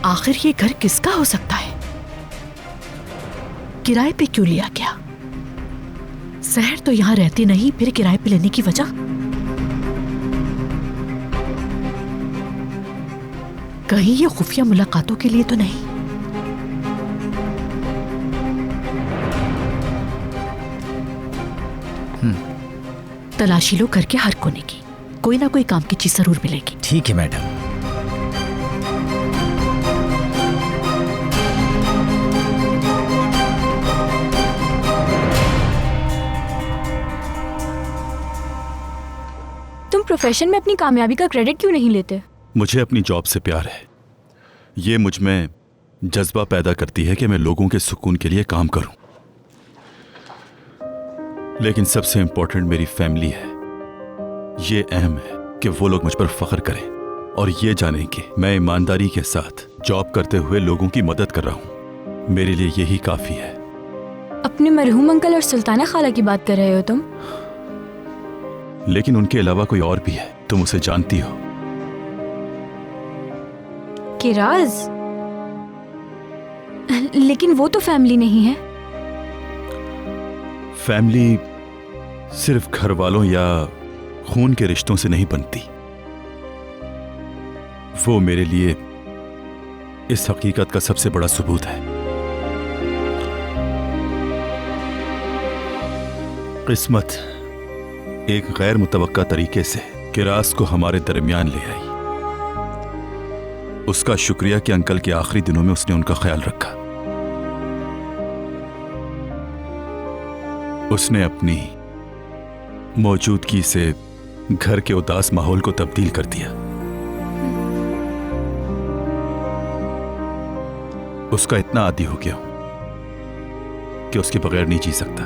आखिर ये घर किसका हो सकता है? किराए पे क्यों लिया गया? सहर तो यहां रहती नहीं, फिर किराए पे लेने की वजह? कहीं ये खुफिया मुलाकातों के लिए तो नहीं? तलाशी लो घर के हर कोने की, कोई ना कोई काम की चीज जरूर मिलेगी। ठीक है मैडम। तुम प्रोफेशन में अपनी कामयाबी का क्रेडिट क्यों नहीं लेते? मुझे अपनी जॉब से प्यार है। ये मुझ में जज्बा पैदा करती है कि मैं लोगों के सुकून के लिए काम करूं। लेकिन सबसे इंपॉर्टेंट मेरी फैमिली है। ये अहम है कि वो लोग मुझ पर फख्र करें और ये जानें कि मैं ईमानदारी के साथ जॉब करते हुए लोगों की मदद कर रहा हूं। मेरे लिए यही काफी है। अपने मरहूम अंकल और सुल्ताना खाला की बात कर रहे हो तुम? लेकिन उनके अलावा कोई और भी है, तुम उसे जानती हो। किराज, लेकिन वो तो फैमिली नहीं है। फैमिली सिर्फ घर वालों या खून के रिश्तों से नहीं बनती। वो मेरे लिए इस हकीकत का सबसे बड़ा सबूत है। किस्मत एक गैर मुतवक्का तरीके से किरास को हमारे दरमियान ले आई। उसका शुक्रिया कि अंकल के आखिरी दिनों में उसने उनका ख्याल रखा। उसने अपनी मौजूदगी से घर के उदास माहौल को तब्दील कर दिया। उसका इतना आदी हो गया हूं कि उसके बगैर नहीं जी सकता।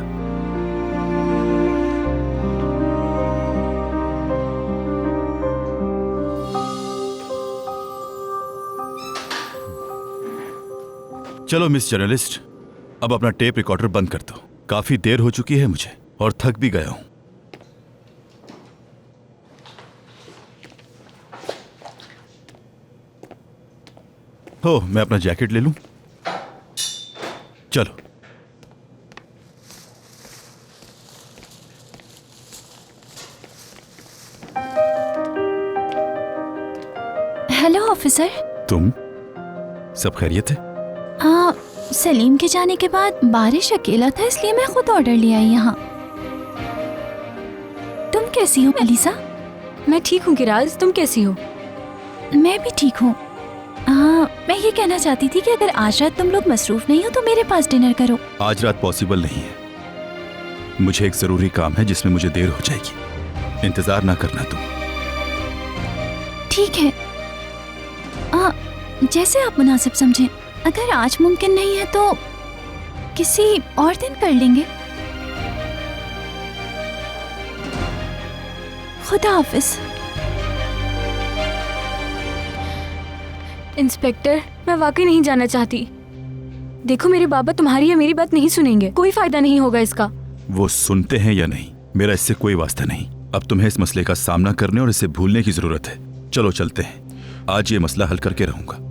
चलो मिस जर्नलिस्ट, अब अपना टेप रिकॉर्डर बंद कर दो। काफी देर हो चुकी है मुझे और थक भी गया हूं। हो, मैं अपना जैकेट ले लूं? चलो। Hello officer. तुम? सब खैरियत है? हाँ, सलीम के जाने के बाद बारिश अकेला था, इसलिए मैं खुद ऑर्डर ले आई यहाँ। तुम कैसी हो अलीसा? मैं ठीक हूँ किराज, तुम कैसी हो? मैं भी ठीक हूँ। मैं ये कहना चाहती थी कि अगर आज रात तुम लोग मसरूफ नहीं हो तो मेरे पास डिनर करो। आज रात पॉसिबल नहीं है। मुझे एक जरूरी काम है जिसमें मुझे देर हो जाएगी। इंतजार ना करना तुम। ठीक है, जैसे आप मुनासिब समझें। अगर आज मुमकिन नहीं है तो किसी और दिन कर लेंगे। खुदा हाफिज। इंस्पेक्टर, मैं वाकई नहीं जाना चाहती। देखो, मेरे बाबा तुम्हारी या मेरी बात नहीं सुनेंगे। कोई फायदा नहीं होगा इसका। वो सुनते हैं या नहीं, मेरा इससे कोई वास्ता नहीं। अब तुम्हें इस मसले का सामना करने और इसे भूलने की जरूरत है। चलो चलते हैं। आज ये मसला हल करके रहूंगा।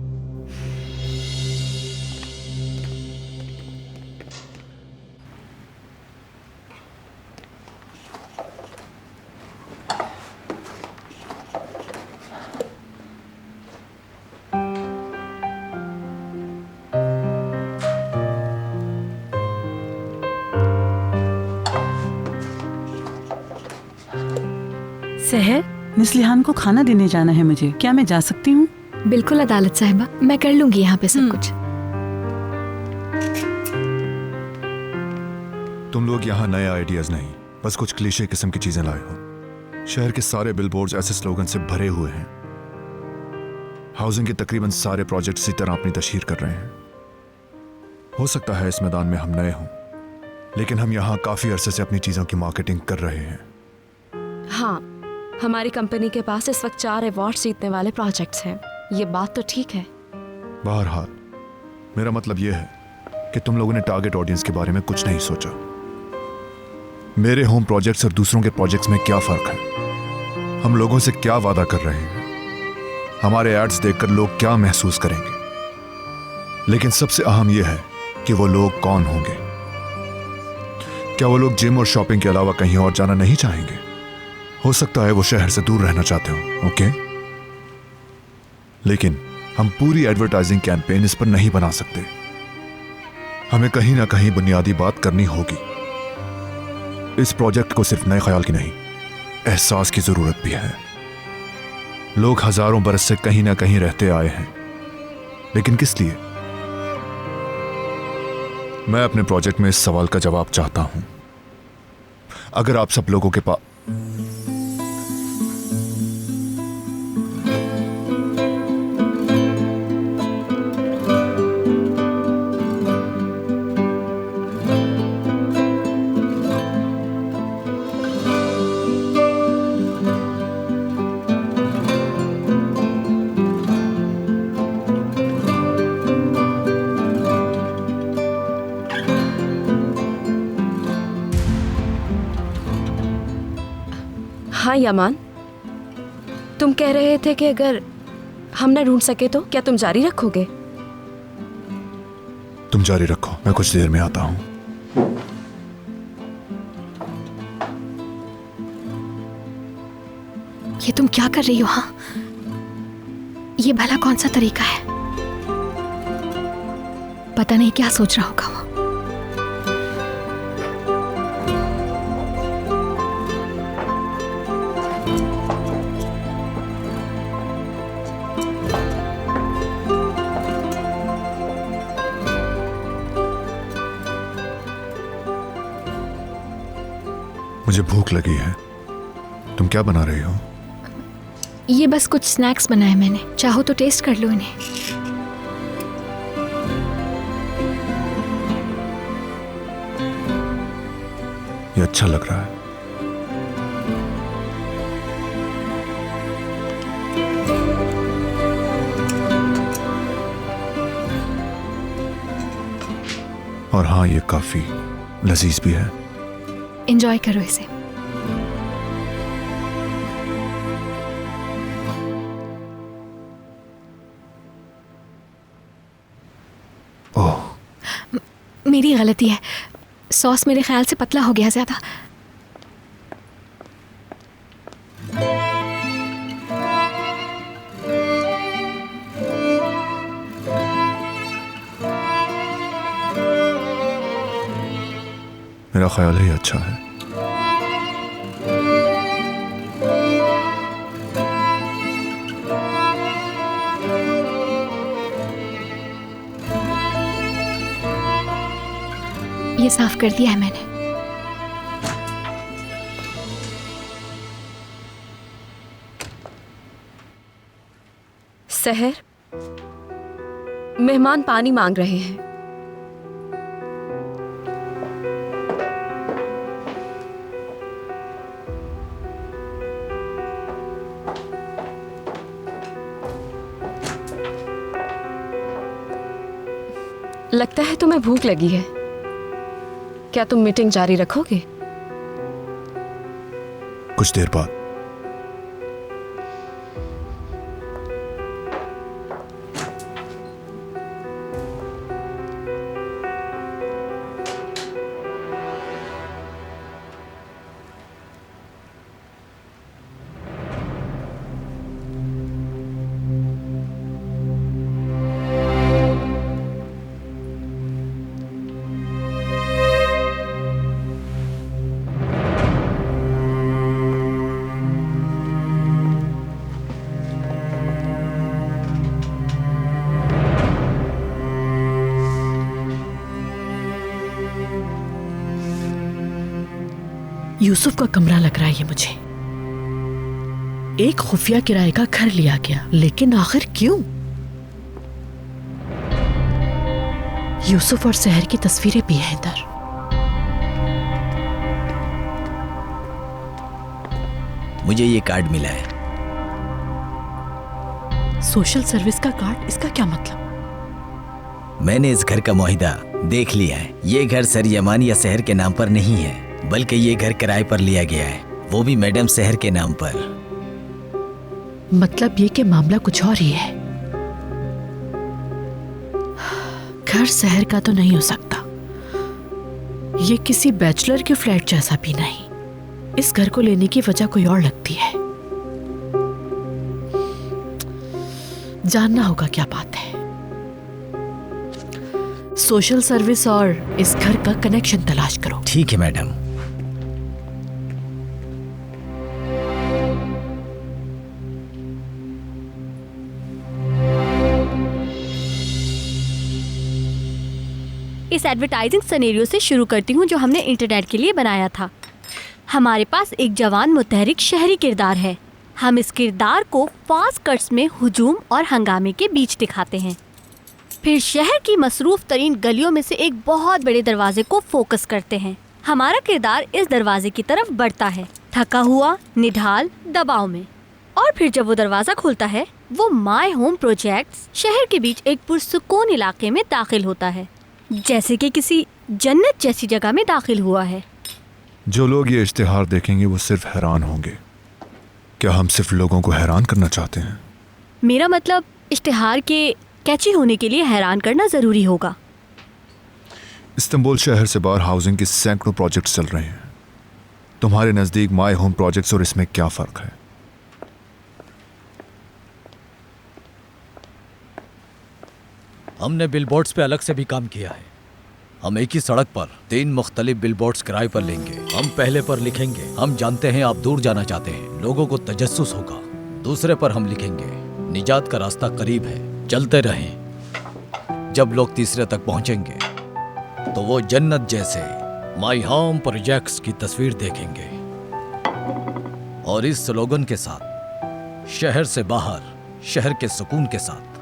सहर, निस्लिहान को खाना देने जाना है मुझे। क्या मैं जा सकती हूँ? बिल्कुल अदालत साहिबा, मैं कर लूंगी यहाँ पे सब कुछ। तुम लोग यहाँ नए आइडियाज नहीं, बस कुछ क्लीशे किस्म की चीजें लाए हो। शहर के सारे बिलबोर्ड्स ऐसे स्लोगन से भरे हुए हैं। हाउसिंग के तकरीबन सारे प्रोजेक्ट इसी तरह अपनी तशहीर कर रहे हैं। हो सकता है इस मैदान में हम नए हों, लेकिन हम यहाँ काफी अरसे से अपनी चीजों की मार्केटिंग कर रहे हैं। हाँ, हमारी कंपनी के पास इस वक्त 4 अवार्ड जीतने वाले प्रोजेक्ट्स हैं। ये बात तो ठीक है। बहरहाल मेरा मतलब यह है कि तुम लोगों ने टारगेट ऑडियंस के बारे में कुछ नहीं सोचा। मेरे होम प्रोजेक्ट्स और दूसरों के प्रोजेक्ट्स में क्या फर्क है? हम लोगों से क्या वादा कर रहे हैं? हमारे एड्स देखकर लोग क्या महसूस करेंगे? लेकिन सबसे अहम यह है कि वो लोग कौन होंगे। क्या वो लोग जिम और शॉपिंग के अलावा कहीं और जाना नहीं चाहेंगे? हो सकता है वो शहर से दूर रहना चाहते हो, ओके? लेकिन हम पूरी एडवर्टाइजिंग कैंपेन इस पर नहीं बना सकते। हमें कहीं ना कहीं बुनियादी बात करनी होगी। इस प्रोजेक्ट को सिर्फ नए ख्याल की नहीं, एहसास की जरूरत भी है। लोग हजारों बरस से कहीं ना कहीं रहते आए हैं, लेकिन किस लिए? मैं अपने प्रोजेक्ट में इस सवाल का जवाब चाहता हूं। अगर आप सब लोगों के पास हाँ यामान, तुम कह रहे थे कि अगर हम ना ढूंढ सके तो क्या तुम जारी रखोगे? तुम जारी रखो, मैं कुछ देर में आता हूं। ये तुम क्या कर रही हो? हाँ, ये भला कौन सा तरीका है? पता नहीं क्या सोच रहा होगा वो। मुझे भूख लगी है। तुम क्या बना रही हो? ये बस कुछ स्नैक्स बनाए मैंने, चाहो तो टेस्ट कर लो इन्हें। ये अच्छा लग रहा है। और हाँ, ये काफी लजीज भी है। एंजॉय करो इसे। ओह, मेरी गलती है, सॉस मेरे ख्याल से पतला हो गया ज्यादा। मेरा ख्याल है अच्छा है। ये साफ कर दिया है मैंने। सहर, मेहमान पानी मांग रहे हैं। लगता है तुम्हें भूख लगी है। क्या तुम मीटिंग जारी रखोगे? कुछ देर बाद। यूसुफ का कमरा लग रहा है ये मुझे। एक खुफिया किराए का घर लिया गया, लेकिन आखिर क्यों? यूसुफ और सहर की तस्वीरें भी हैं इधर। मुझे ये कार्ड मिला है। सोशल सर्विस का कार्ड? इसका क्या मतलब? मैंने इस घर का मुआहिदा देख लिया है। ये घर सर यमान या सहर के नाम पर नहीं है, बल्कि ये घर किराए पर लिया गया है, वो भी मैडम सहर के नाम पर। मतलब ये कि मामला कुछ और ही है। घर शहर का तो नहीं हो सकता, ये किसी बैचलर के फ्लैट जैसा भी नहीं। इस घर को लेने की वजह कोई और लगती है। जानना होगा क्या बात है। सोशल सर्विस और इस घर का कनेक्शन तलाश करो। ठीक है मैडम। इस एडवर्टाइजिंग सिनेरियो से शुरू करती हूँ जो हमने इंटरनेट के लिए बनाया था। हमारे पास एक जवान मुतहरिक शहरी किरदार है। हम इस किरदार को फास्ट कट्स में हुजूम और हंगामे के बीच दिखाते हैं। फिर शहर की मसरूफ तरीन गलियों में से एक बहुत बड़े दरवाजे को फोकस करते हैं। हमारा किरदार इस दरवाजे की तरफ बढ़ता है, थका हुआ, निढाल, दबाव में। और फिर जब वो दरवाज़ा खुलता है, वो माय होम प्रोजेक्ट्स शहर के बीच एक पुरसुकून इलाके में दाखिल होता है, जैसे कि किसी जन्नत जैसी जगह में दाखिल हुआ है। जो लोग ये इश्तिहार देखेंगे वो सिर्फ हैरान होंगे। क्या हम सिर्फ लोगों को हैरान करना चाहते हैं? मेरा मतलब इश्तिहार के कैची होने के लिए हैरान करना ज़रूरी होगा। इस्तांबुल शहर से बाहर हाउसिंग के सैकड़ों प्रोजेक्ट्स चल रहे हैं। तुम्हारे नज़दीक माय होम प्रोजेक्ट्स और इसमें क्या फ़र्क है? हमने बिलबोर्ड्स पे अलग से भी काम किया है। हम एक ही सड़क पर 3 मुख्तलिफ बिलबोर्ड्स किराए पर लेंगे। हम पहले पर लिखेंगे, हम जानते हैं आप दूर जाना चाहते हैं, लोगों को तजस्सुस होगा। दूसरे पर हम लिखेंगे, निजात का रास्ता करीब है, चलते रहें। जब लोग तीसरे तक पहुंचेंगे तो वो जन्नत जैसे माय होम प्रोजेक्ट्स की तस्वीर देखेंगे। और इस स्लोगन के साथ, शहर से बाहर, शहर के सुकून के साथ।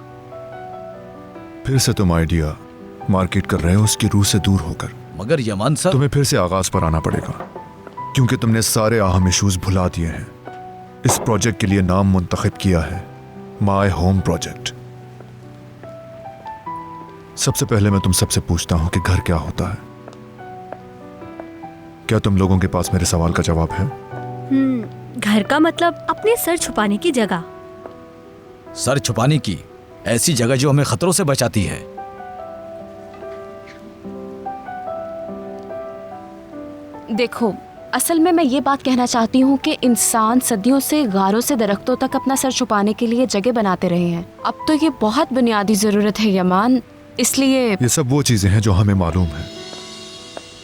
फिर से तुम आइडिया मार्केट कर रहे हो उसकी रूह से दूर होकर। मगर यमान सर, तुम्हें फिर से आगाज पर आना पड़ेगा, क्योंकि तुमने सारे अहम इश्यूज भुला दिए हैं। इस प्रोजेक्ट के लिए नाम मुंतखब किया है माय होम प्रोजेक्ट। सबसे पहले मैं तुम सबसे पूछता हूं कि घर क्या होता है? क्या तुम लोगों के पास मेरे सवाल का जवाब है? घर का मतलब अपने सर छुपाने की जगह। सर छुपाने की ऐसी जगह जो हमें खतरों से बचाती है। देखो, असल में मैं ये बात कहना चाहती हूँ कि इंसान सदियों से गारों से दरख्तों तक अपना सर छुपाने के लिए जगह बनाते रहे हैं। अब तो ये बहुत बुनियादी ज़रूरत है यमान, इसलिए ये सब वो चीजें हैं जो हमें मालूम है।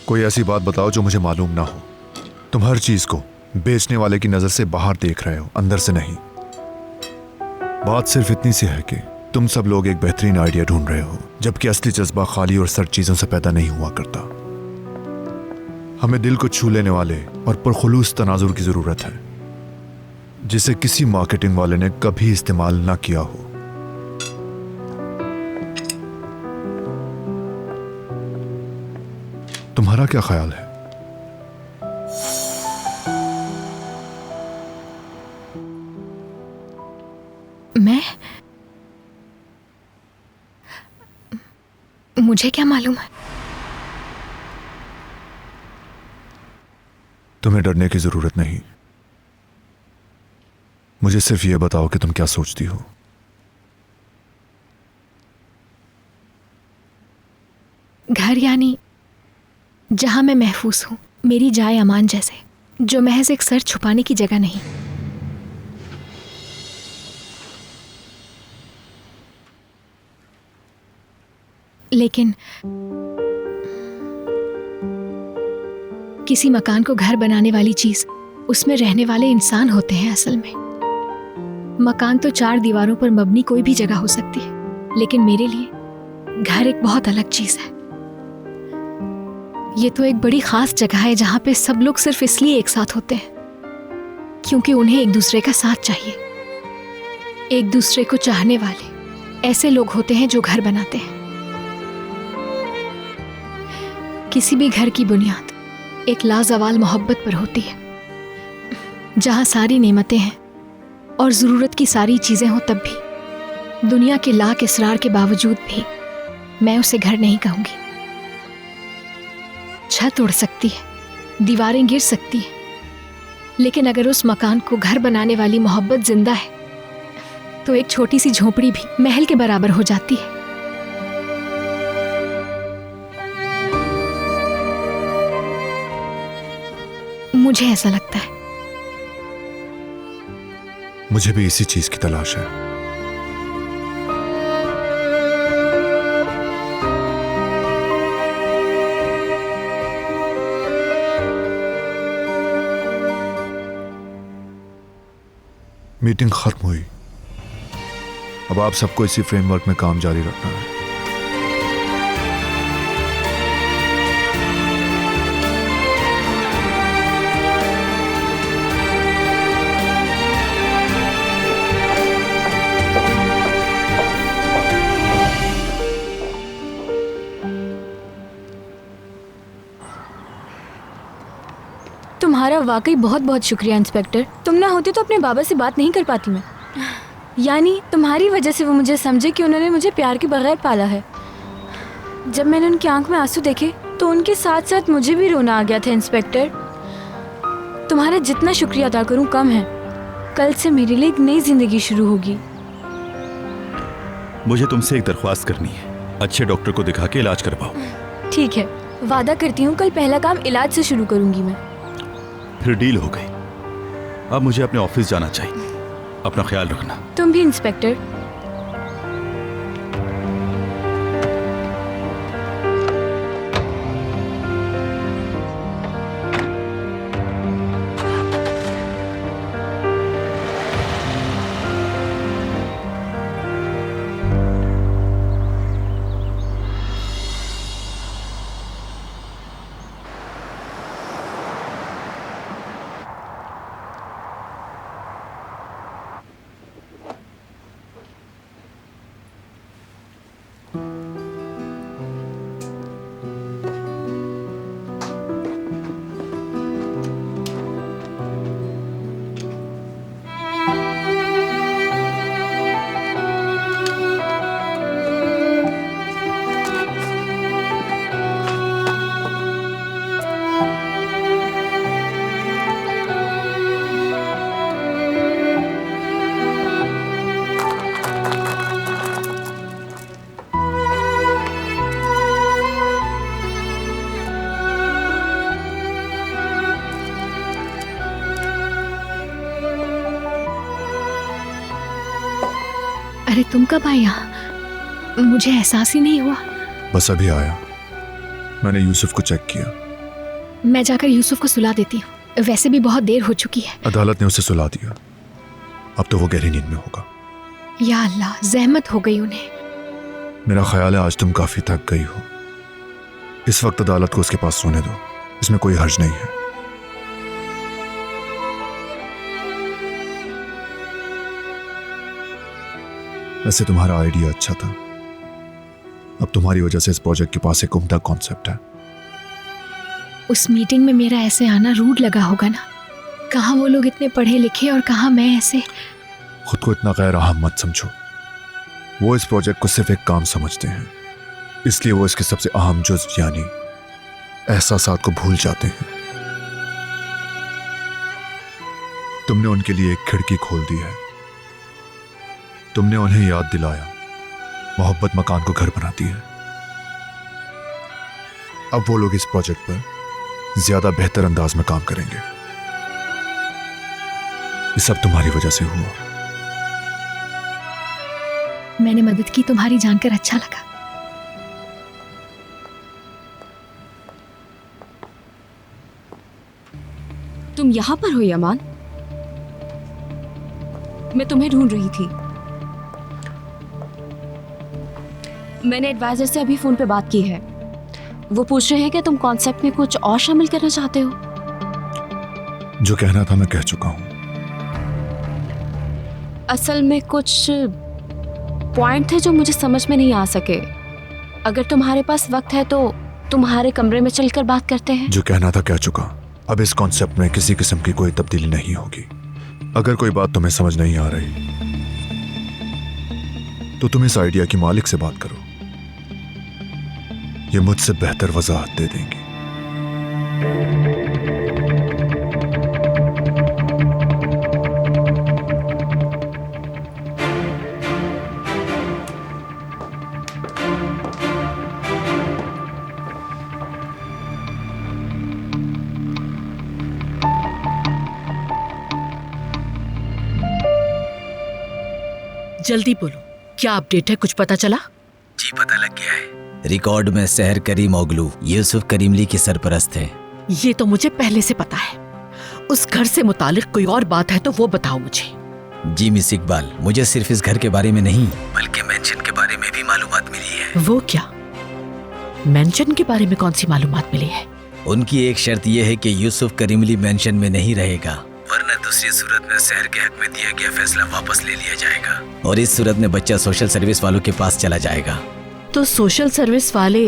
कोई ऐसी बात बताओ जो मुझे मालूम ना हो। तुम हर चीज को बेचने वाले की नजर से बाहर देख रहे हो, अंदर से नहीं। बात सिर्फ इतनी सी है कि तुम सब लोग एक बेहतरीन आइडिया ढूंढ रहे हो, जबकि असली जज्बा खाली और सर चीजों से पैदा नहीं हुआ करता। हमें दिल को छू लेने वाले और पुरखुलूस तनाजुर की जरूरत है, जिसे किसी मार्केटिंग वाले ने कभी इस्तेमाल ना किया हो। तुम्हारा क्या ख्याल है? मुझे क्या मालूम है? तुम्हें डरने की जरूरत नहीं। मुझे सिर्फ ये बताओ कि तुम क्या सोचती हो। घर यानी जहां मैं महफूज हूं, मेरी जाए अमान जैसे, जो महज एक सर छुपाने की जगह नहीं। लेकिन किसी मकान को घर बनाने वाली चीज उसमें रहने वाले इंसान होते हैं। असल में मकान तो 4 दीवारों पर मबनी कोई भी जगह हो सकती है, लेकिन मेरे लिए घर एक बहुत अलग चीज है। ये तो एक बड़ी खास जगह है जहां पे सब लोग सिर्फ इसलिए एक साथ होते हैं क्योंकि उन्हें एक दूसरे का साथ चाहिए। एक दूसरे को चाहने वाले ऐसे लोग होते हैं जो घर बनाते हैं। किसी भी घर की बुनियाद एक लाजवाल मोहब्बत पर होती है। जहां सारी नेमतें हैं और ज़रूरत की सारी चीज़ें हों, तब भी दुनिया के लाख इसरार के बावजूद भी मैं उसे घर नहीं कहूँगी। छत उड़ सकती है, दीवारें गिर सकती हैं, लेकिन अगर उस मकान को घर बनाने वाली मोहब्बत जिंदा है तो एक छोटी सी झोपड़ी भी महल के बराबर हो जाती है। मुझे ऐसा लगता है। मुझे भी इसी चीज की तलाश है। मीटिंग खत्म हुई। अब आप सबको इसी फ्रेमवर्क में काम जारी रखना है। तुम्हारा वाकई बहुत बहुत शुक्रिया इंस्पेक्टर। तुम ना होती तो अपने बाबा से बात नहीं कर पाती मैं। यानी तुम्हारी वजह से वो मुझे समझे कि उन्होंने मुझे प्यार के बगैर पाला है। जब मैंने उनकी आंख में आंसू देखे तो उनके साथ साथ मुझे भी रोना आ गया था इंस्पेक्टर। तुम्हारा जितना शुक्रिया अदा करूं कम है। कल से मेरे लिए एक नई जिंदगी शुरू होगी। मुझे तुमसे एक दरख्वास्त करनी है, अच्छे डॉक्टर को दिखा के इलाज करवाओ। ठीक है, वादा करती हूँ कल पहला काम इलाज से शुरू करूंगी मैं। फिर डील हो गई। अब मुझे अपने ऑफिस जाना चाहिए। अपना ख्याल रखना। तुम भी इंस्पेक्टर। अरे तुम कब आए यहाँ? मुझे एहसास ही नहीं हुआ। बस अभी आया। मैंने यूसुफ को चेक किया। मैं जाकर यूसुफ को सुला देती हूँ। वैसे भी बहुत देर हो चुकी है। अदालत ने उसे सुला दिया। अब तो वो गहरी नींद में होगा। या अल्लाह, जहमत हो गई उन्हें। मेरा ख्याल है आज तुम काफी थक गई हो। इस वक्त अदालत को उसके पास सोने दो। इसमें कोई हर्ज नहीं है। वैसे तुम्हारा आइडिया अच्छा था। अब तुम्हारी वजह से इस प्रोजेक्ट के पास एक उम्दा कॉन्सेप्ट है। उस मीटिंग में मेरा ऐसे आना रूड लगा होगा ना। कहाँ वो लोग इतने पढ़े लिखे और कहाँ मैं ऐसे। खुद को इतना गैर अहम मत समझो। वो इस प्रोजेक्ट को सिर्फ एक काम समझते हैं, इसलिए वो इसके सबसे अहम जुज़्व यानी एहसासात को भूल जाते हैं। तुमने उनके लिए एक खिड़की खोल दी है। तुमने उन्हें याद दिलाया मोहब्बत मकान को घर बनाती है। अब वो लोग इस प्रोजेक्ट पर ज्यादा बेहतर अंदाज में काम करेंगे। ये सब तुम्हारी वजह से हुआ। मैंने मदद की, तुम्हारी जानकर अच्छा लगा। तुम यहाँ पर हो यमान? मैं तुम्हें ढूंढ रही थी। मैंने एडवाइजर से अभी फोन पे बात की है। वो पूछ रहे हैं कि तुम कॉन्सेप्ट में कुछ और शामिल करना चाहते हो। जो कहना था मैं कह चुका हूं। असल में कुछ पॉइंट थे जो मुझे समझ में नहीं आ सके। अगर तुम्हारे पास वक्त है तो तुम्हारे कमरे में चलकर बात करते हैं। जो कहना था कह चुका। अब इस कॉन्सेप्ट में किसी किस्म की कोई तब्दीली नहीं होगी। अगर कोई बात तुम्हें समझ नहीं आ रही तो तुम इस आइडिया की मालिक से बात करो। ये मुझसे बेहतर वजाहत दे देंगी। जल्दी बोलो, क्या अपडेट है? कुछ पता चला? जी पता लग गया है। रिकॉर्ड में सहर करीम ओगलू यूसुफ करीमली की सरपरस्त है। ये तो मुझे पहले से पता है। उस घर से मुतालिक कोई और बात है तो वो बताओ मुझे। जी मिस इकबाल, मुझे सिर्फ इस घर के बारे में नहीं बल्कि मेंशन के बारे में भी मालूमात मिली है। वो क्या? मेंशन के बारे में कौन सी मालूमात मिली है? उनकी एक शर्त यह है कि यूसुफ करीमली मेंशन में नहीं रहेगा, वरना दूसरी सूरत में शहर के हक में दिया गया फैसला वापस ले लिया जाएगा और इस सूरत में बच्चा सोशल सर्विस वालों के पास चला जाएगा। तो सोशल सर्विस वाले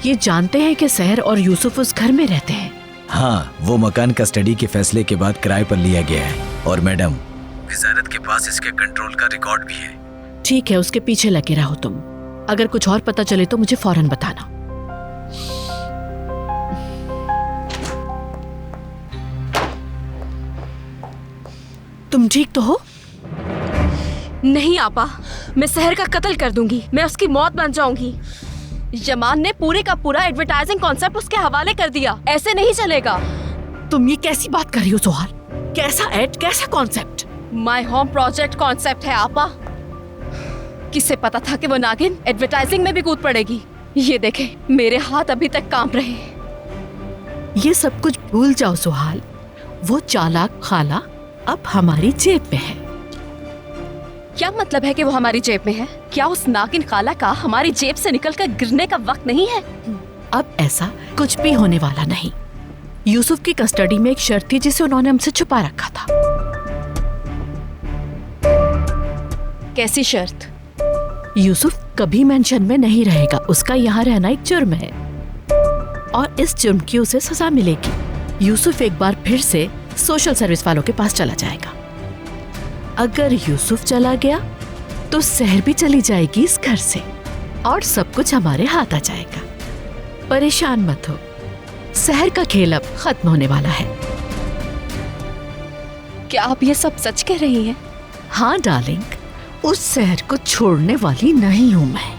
ये जानते हैं कि सहर और यूसुफ उस घर में रहते हैं? हाँ, वो मकान कस्टडी के फैसले के बाद किराए पर लिया गया है और मैडम वजारत के पास इसके कंट्रोल का रिकॉर्ड भी है। ठीक है, उसके पीछे लगे रहो तुम। अगर कुछ और पता चले तो मुझे फौरन बताना। तुम ठीक तो हो? नहीं आपा, मैं सहर का कत्ल कर दूंगी, मैं उसकी मौत बन जाऊंगी। यमान ने पूरे का पूरा एडवर्टाइजिंग कॉन्सेप्ट उसके हवाले कर दिया, ऐसे नहीं चलेगा। तुम ये कैसी बात कर रही हो सोहाल? कैसा एड, कैसा concept? My home project concept है आपा। किसे पता था कि वो नागिन एडवर्टाइजिंग में भी कूद पड़ेगी। ये देखे, मेरे हाथ अभी तक कांप रहे हैं। ये सब कुछ भूल जाओ सोहाल। वो चालाक खाला अब हमारी जेब में है। क्या मतलब है कि वो हमारी जेब में है? क्या उस नागिन खाला का हमारी जेब से निकलकर गिरने का वक्त नहीं है? अब ऐसा कुछ भी होने वाला नहीं। यूसुफ की कस्टडी में एक शर्त थी जिसे उन्होंने हमसे छुपा रखा था। कैसी शर्त? यूसुफ कभी मेंशन में नहीं रहेगा। उसका यहाँ रहना एक जुर्म है और इस जुर्म की उसे सजा मिलेगी। यूसुफ एक बार फिर से सोशल सर्विस वालों के पास चला जाएगा। अगर यूसुफ चला गया तो सहर भी चली जाएगी इस घर से और सब कुछ हमारे हाथ आ जाएगा। परेशान मत हो, सहर का खेल अब खत्म होने वाला है। क्या आप ये सब सच कह रही हैं? हाँ डार्लिंग, उस सहर को छोड़ने वाली नहीं हूं मैं।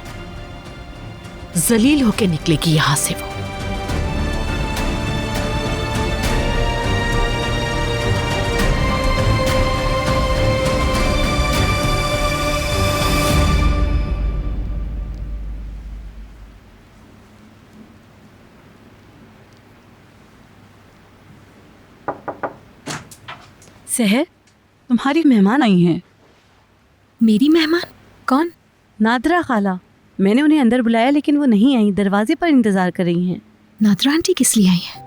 जलील होके निकलेगी यहां से वो। सहर, तुम्हारी मेहमान आई हैं। मेरी मेहमान? कौन? नादरा खाला। मैंने उन्हें अंदर बुलाया लेकिन वो नहीं आई, दरवाजे पर इंतजार कर रही हैं। नादरा आंटी किस लिए आई है?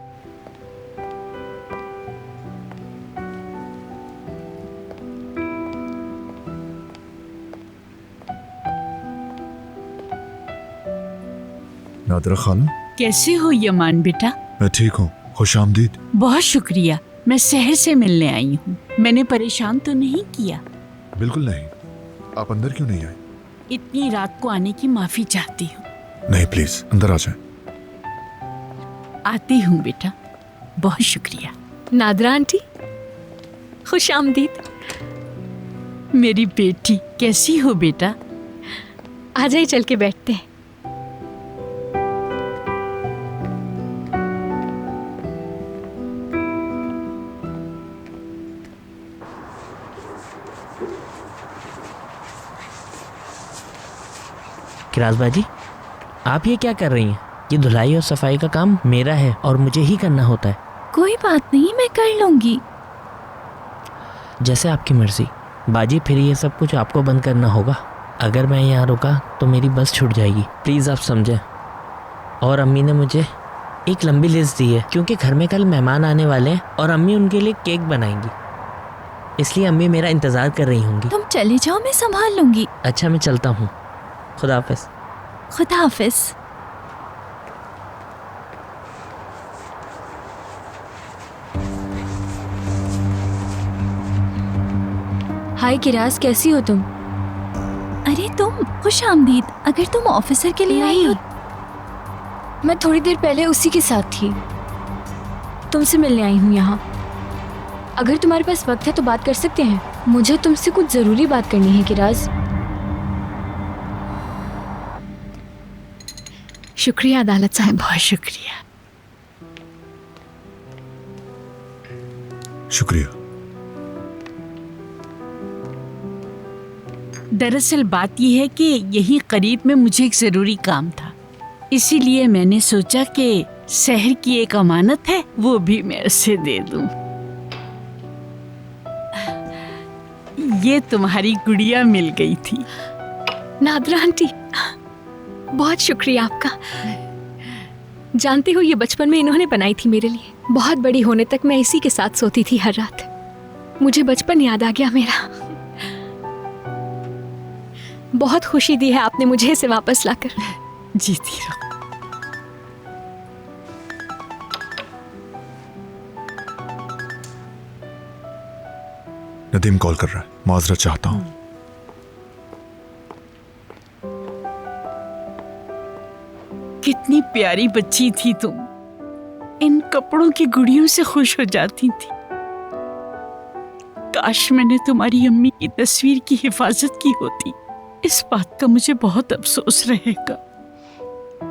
नादरा खाला, कैसे हो यमान बेटा? मैं ठीक हूँ, खुश आमदीद। बहुत शुक्रिया, मैं शहर से मिलने आई हूँ। मैंने परेशान तो नहीं किया? बिल्कुल नहीं। आप अंदर क्यों नहीं आए? इतनी रात को आने की माफी चाहती हूँ। नहीं, प्लीज अंदर आ जाए। आती हूँ बेटा, बहुत शुक्रिया। नादरा आंटी, खुश आमदीद। मेरी बेटी, कैसी हो बेटा? आ जाइए, चल के बैठते हैं। किराज बाजी, आप ये क्या कर रही हैं? ये धुलाई और सफाई का काम मेरा है और मुझे ही करना होता है। कोई बात नहीं, मैं कर लूंगी। जैसे आपकी मर्जी बाजी, फिर ये सब कुछ आपको बंद करना होगा। अगर मैं यहाँ रुका तो मेरी बस छूट जाएगी, प्लीज़ आप समझें। और अम्मी ने मुझे एक लंबी लिस्ट दी है क्योंकि घर में कल मेहमान आने वाले हैं और अम्मी उनके लिए केक बनाएंगी, इसलिए अम्मी मेरा इंतज़ार कर रही होंगी। तुम चले जाओ, मैं संभाल लूंगी। अच्छा, मैं चलता हूँ। खुदा हाफिज। खुदा हाफिज। हाय किराज, कैसी हो तुम? अरे तुम, खुश आमदीद। अगर तुम ऑफिसर के लिए आई हो? मैं थोड़ी देर पहले उसी के साथ थी, तुमसे मिलने आई हूँ यहाँ। अगर तुम्हारे पास वक्त है तो बात कर सकते हैं। मुझे तुमसे कुछ ज़रूरी बात करनी है किराज। शुक्रिया अदालत साहब, बहुत शुक्रिया। शुक्रिया। दरअसल बात यह है कि यही करीब में मुझे एक ज़रूरी काम था, इसीलिए मैंने सोचा कि शहर की एक अमानत है वो भी मैं उसे दे दूं। ये तुम्हारी गुड़िया मिल गई थी। नादरा आंटी, बहुत शुक्रिया आपका। जानती हो ये बचपन में इन्होंने बनाई थी मेरे लिए। बहुत बड़ी होने तक मैं इसी के साथ सोती थी हर रात। मुझे बचपन याद आ गया मेरा। बहुत खुशी दी है आपने मुझे इसे वापस लाकर। जीती रहो। नदीम कॉल कर रहा है, माजरत चाहता हूं। कितनी प्यारी बच्ची थी तुम। इन कपड़ों की गुड़ियों से खुश हो जाती थी। काश मैंने तुम्हारी अम्मी की तस्वीर की हिफाजत की होती। इस बात का मुझे बहुत अफसोस रहेगा।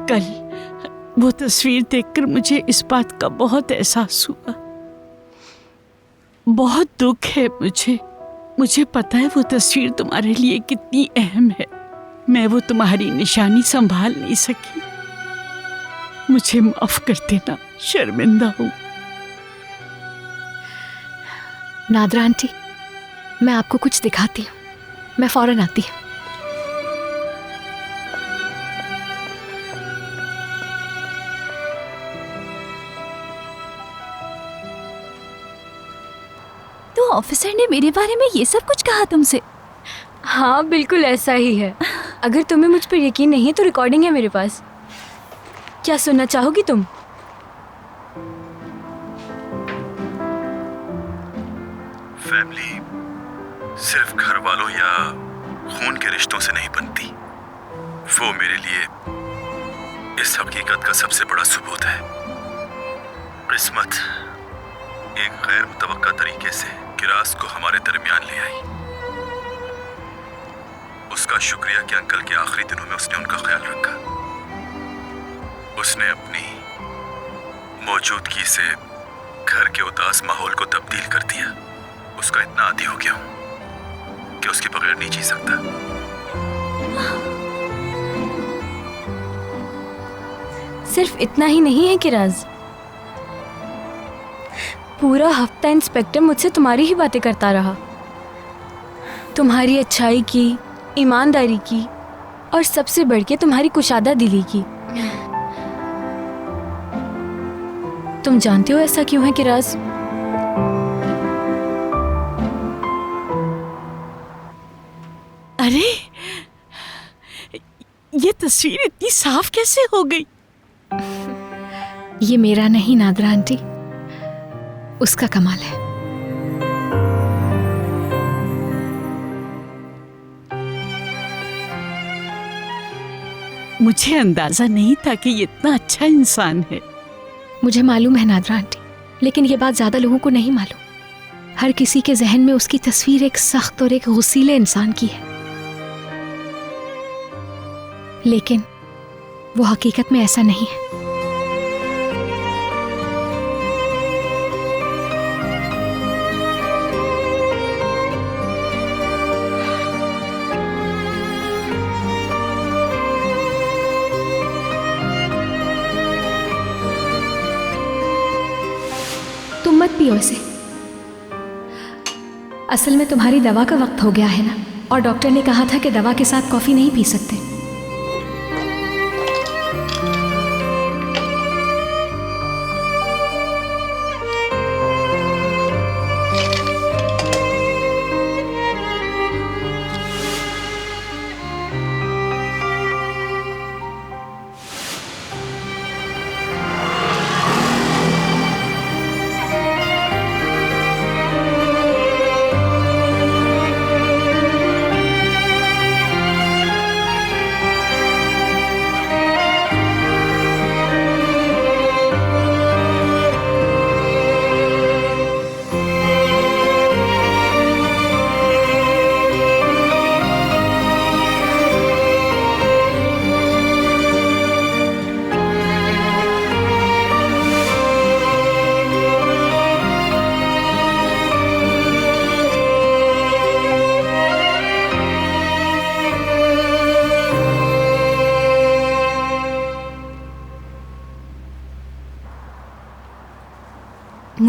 कल वो तस्वीर देखकर मुझे इस बात का बहुत एहसास हुआ। बहुत दुख है मुझे पता है वो तस्वीर तुम्हारे लिए कितनी अहम है। मैं वो तुम्हारी निशानी संभाल नहीं सकी। मुझे माफ कर देना, शर्मिंदा हूँ। नादरा आंटी, मैं आपको कुछ दिखाती हूँ। मैं फौरन आती हूँ। तो ऑफिसर ने मेरे बारे में ये सब कुछ कहा तुमसे? हाँ बिल्कुल ऐसा ही है। अगर तुम्हें मुझ पर यकीन नहीं है तो रिकॉर्डिंग है मेरे पास। क्या सुनना चाहोगी तुम? फैमिली सिर्फ घर वालों या खून के रिश्तों से नहीं बनती। वो मेरे लिए इस हकीकत का सबसे बड़ा सबूत है। किस्मत एक गैर मुतवक्का तरीके से किरास को हमारे दरमियान ले आई। उसका शुक्रिया कि अंकल के आखिरी दिनों में उसने उनका ख्याल रखा। उसने अपनी मौजूदगी से घर के उदास माहौल को तब्दील कर दिया। उसका इतना आदी हो गया हूं कि उसके बगैर नहीं जी सकता। सिर्फ इतना ही नहीं है किराज, पूरा हफ्ता इंस्पेक्टर मुझसे तुम्हारी ही बातें करता रहा। तुम्हारी अच्छाई की, ईमानदारी की और सबसे बढ़ के तुम्हारी कुशादा दिली की। तुम जानते हो ऐसा क्यों है किराज? अरे ये तस्वीर इतनी साफ कैसे हो गई? ये मेरा नहीं नादरा आंटी, उसका कमाल है। मुझे अंदाजा नहीं था कि ये इतना अच्छा इंसान है। मुझे मालूम है नादरा आंटी, लेकिन ये बात ज्यादा लोगों को नहीं मालूम। हर किसी के जहन में उसकी तस्वीर एक सख्त और एक गुस्सीले इंसान की है, लेकिन वो हकीकत में ऐसा नहीं है। तुम मत पियो इसे। असल में तुम्हारी दवा का वक्त हो गया है ना, और डॉक्टर ने कहा था कि दवा के साथ कॉफी नहीं पी सकते।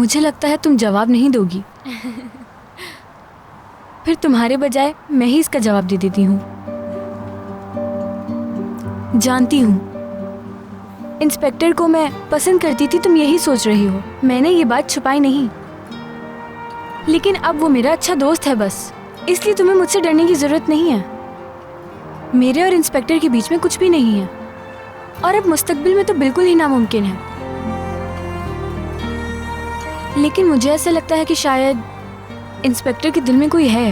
मुझे लगता है तुम जवाब नहीं दोगी। फिर तुम्हारे बजाय मैं ही इसका जवाब दे देती हूँ। जानती हूँ इंस्पेक्टर को मैं पसंद करती थी, तुम यही सोच रही हो। मैंने ये बात छुपाई नहीं, लेकिन अब वो मेरा अच्छा दोस्त है बस, इसलिए तुम्हें मुझसे डरने की जरूरत नहीं है। मेरे और इंस्पेक्टर के बीच में कुछ भी नहीं है, और अब मुस्तकबिल में तो बिल्कुल ही नामुमकिन है। लेकिन मुझे ऐसा लगता है कि शायद इंस्पेक्टर के दिल में कोई है।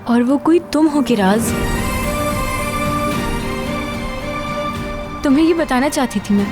और वो कोई तुम हो कि राज। तुम्हें ये बताना चाहती थी मैं।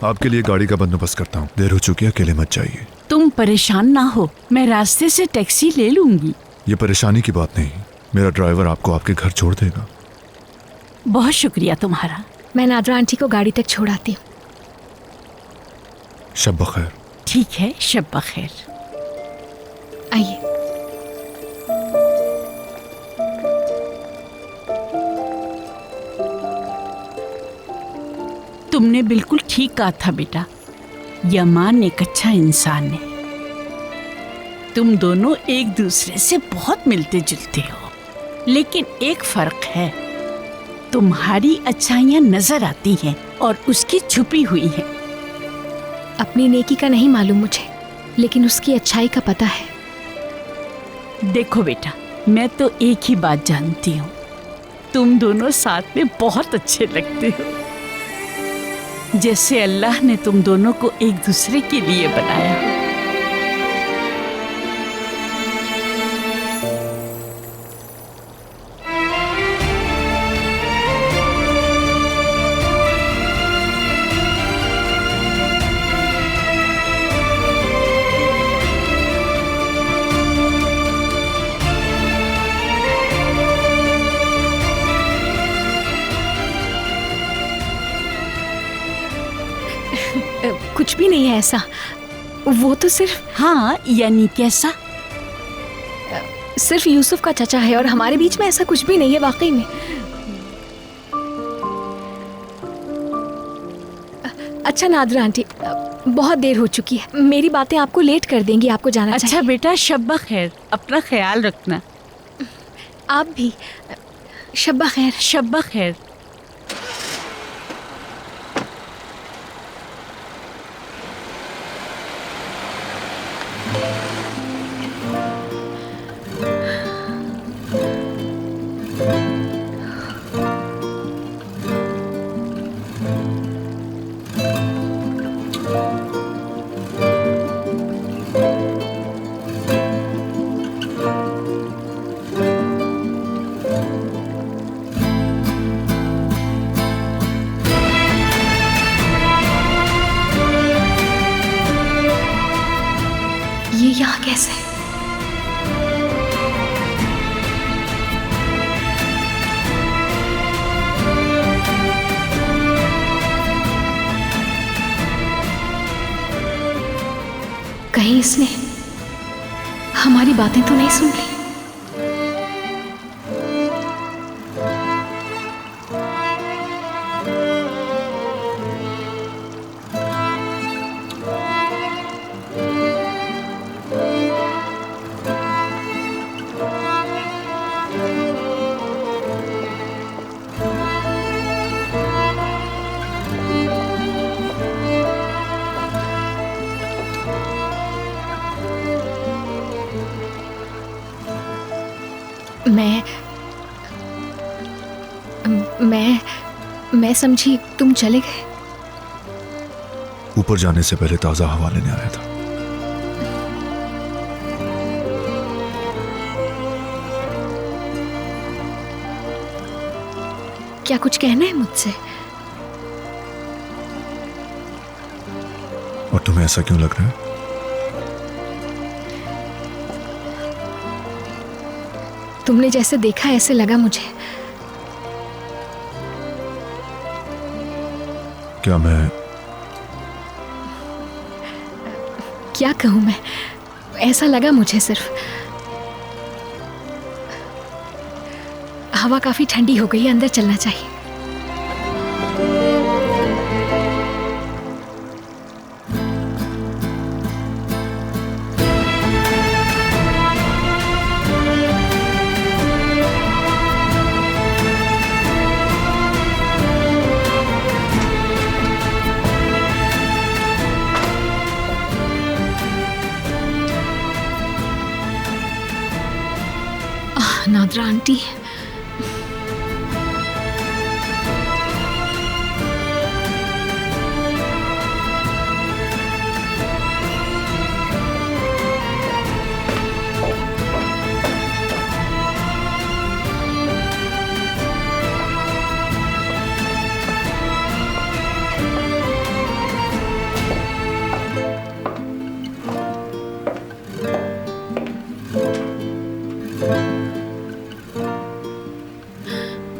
आपके लिए गाड़ी का बंदोबस्त करता हूँ। देर हो चुकी है, अकेले मत जाइए। तुम परेशान ना हो, मैं रास्ते से टैक्सी ले लूंगी। ये परेशानी की बात नहीं, मेरा ड्राइवर आपको आपके घर छोड़ देगा। बहुत शुक्रिया तुम्हारा। मैं नादरा आंटी को गाड़ी तक छोड़ आती हूँ। शब बखैर। ठीक है, शब बखैर। आइए। तुमने बिल्कुल ठीक कहा था बेटा, यमान एक अच्छा इंसान है। तुम दोनों एक दूसरे से बहुत मिलते जुलते हो, लेकिन एक फर्क है, तुम्हारी अच्छाइयाँ नजर आती हैं और उसकी छुपी हुई है। अपनी नेकी का नहीं मालूम मुझे, लेकिन उसकी अच्छाई का पता है। देखो बेटा, मैं तो एक ही बात जानती हूँ, तुम दोनों साथ में बहुत अच्छे लगते हो, जैसे अल्लाह ने तुम दोनों को एक दूसरे के लिए बनाया हो। कुछ भी नहीं है ऐसा, वो तो सिर्फ। हाँ, यानी कैसा? सिर्फ यूसुफ का चचा है और हमारे बीच में ऐसा कुछ भी नहीं है वाकई में। अच्छा नादरा आंटी, बहुत देर हो चुकी है, मेरी बातें आपको लेट कर देंगी, आपको जाना चाहिए। अच्छा बेटा, शब खैर, अपना ख्याल रखना। आप भी शब खैर। शब खैर। ये यहाँ कैसे? कहीं इसने हमारी बातें तो नहीं सुन ली? मैं समझी तुम चले गए। ऊपर जाने से पहले ताजा हवा लेने आया था। क्या कुछ कहना है मुझसे? और तुम्हें ऐसा क्यों लग रहा है? तुमने जैसे देखा ऐसे लगा मुझे। क्या मैं क्या कहूँ मैं, ऐसा लगा मुझे सिर्फ। हवा काफी ठंडी हो गई है, अंदर चलना चाहिए। नादरा आंटी,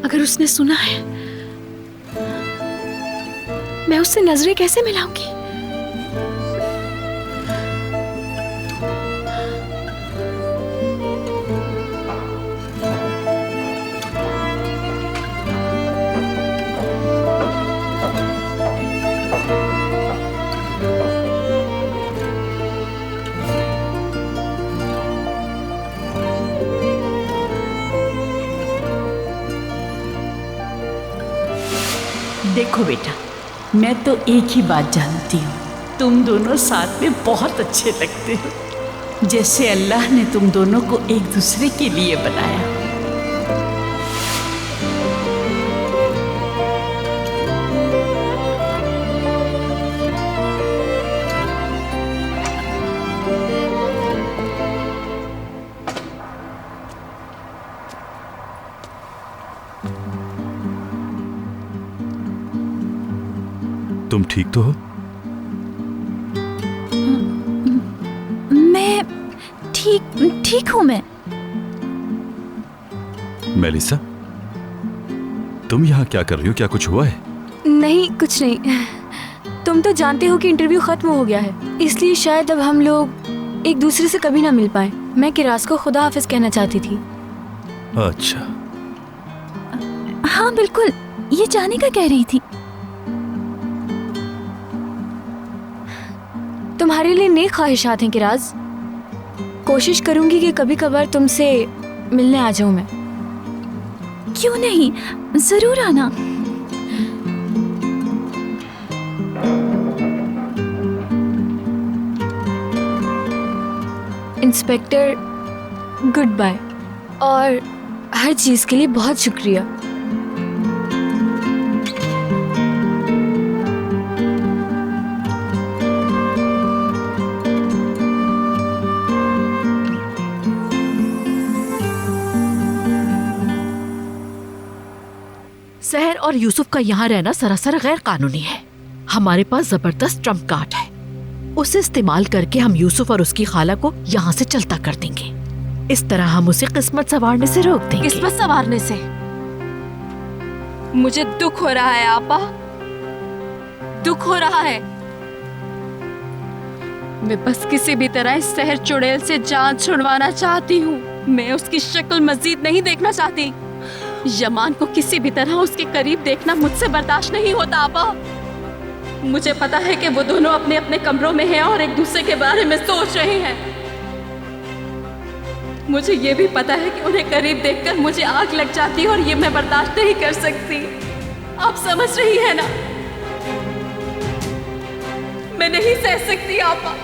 अगर उसने सुना है, मैं उससे नजरें कैसे मिलाऊंगी? देखो बेटा, मैं तो एक ही बात जानती हूँ, तुम दोनों साथ में बहुत अच्छे लगते हो, जैसे अल्लाह ने तुम दोनों को एक दूसरे के लिए बनाया। तुम ठीक तो हो? मैं ठीक हूँ। मैं मेलिसा, तुम यहाँ क्या कर रही हो? क्या कुछ हुआ है? नहीं, कुछ नहीं। तुम तो जानते हो कि इंटरव्यू खत्म हो गया है, इसलिए शायद अब हम लोग एक दूसरे से कभी ना मिल पाए। मैं किरास को खुदा हाफिज कहना चाहती थी। अच्छा। हाँ बिल्कुल, ये जाने का कह रही थी। तुम्हारे लिए नेक ख्वाहिशात हैं किराज। कोशिश करूंगी कि कभी कभार तुमसे मिलने आ जाऊं मैं। क्यों नहीं, जरूर आना। इंस्पेक्टर, गुड बाय, और हर चीज के लिए बहुत शुक्रिया। सहर और यूसुफ का यहाँ रहना सरासर गैर कानूनी है। हमारे पास जबरदस्त ट्रम्प कार्ड है, उसे इस्तेमाल करके हम यूसुफ और उसकी खाला को यहाँ से चलता कर देंगे। इस तरह हम उसे किस्मत संवारने से रोक देंगे। किस्मत संवारने से? मुझे दुख हो रहा है आपा, दुख हो रहा है। मैं बस किसी भी तरह इस शहर चुड़ैल से जान छुड़वाना चाहती हूँ। मैं उसकी शक्ल मजीद नहीं देखना चाहती। यमान को किसी भी तरह उसके करीब देखना मुझसे बर्दाश्त नहीं होता आपा। मुझे पता है कि वो दोनों अपने अपने कमरों में हैं और एक दूसरे के बारे में सोच रहे हैं। मुझे ये भी पता है कि उन्हें करीब देखकर मुझे आग लग जाती है और ये मैं बर्दाश्त नहीं कर सकती। आप समझ रही है ना? मैं नहीं सह सकती आपा।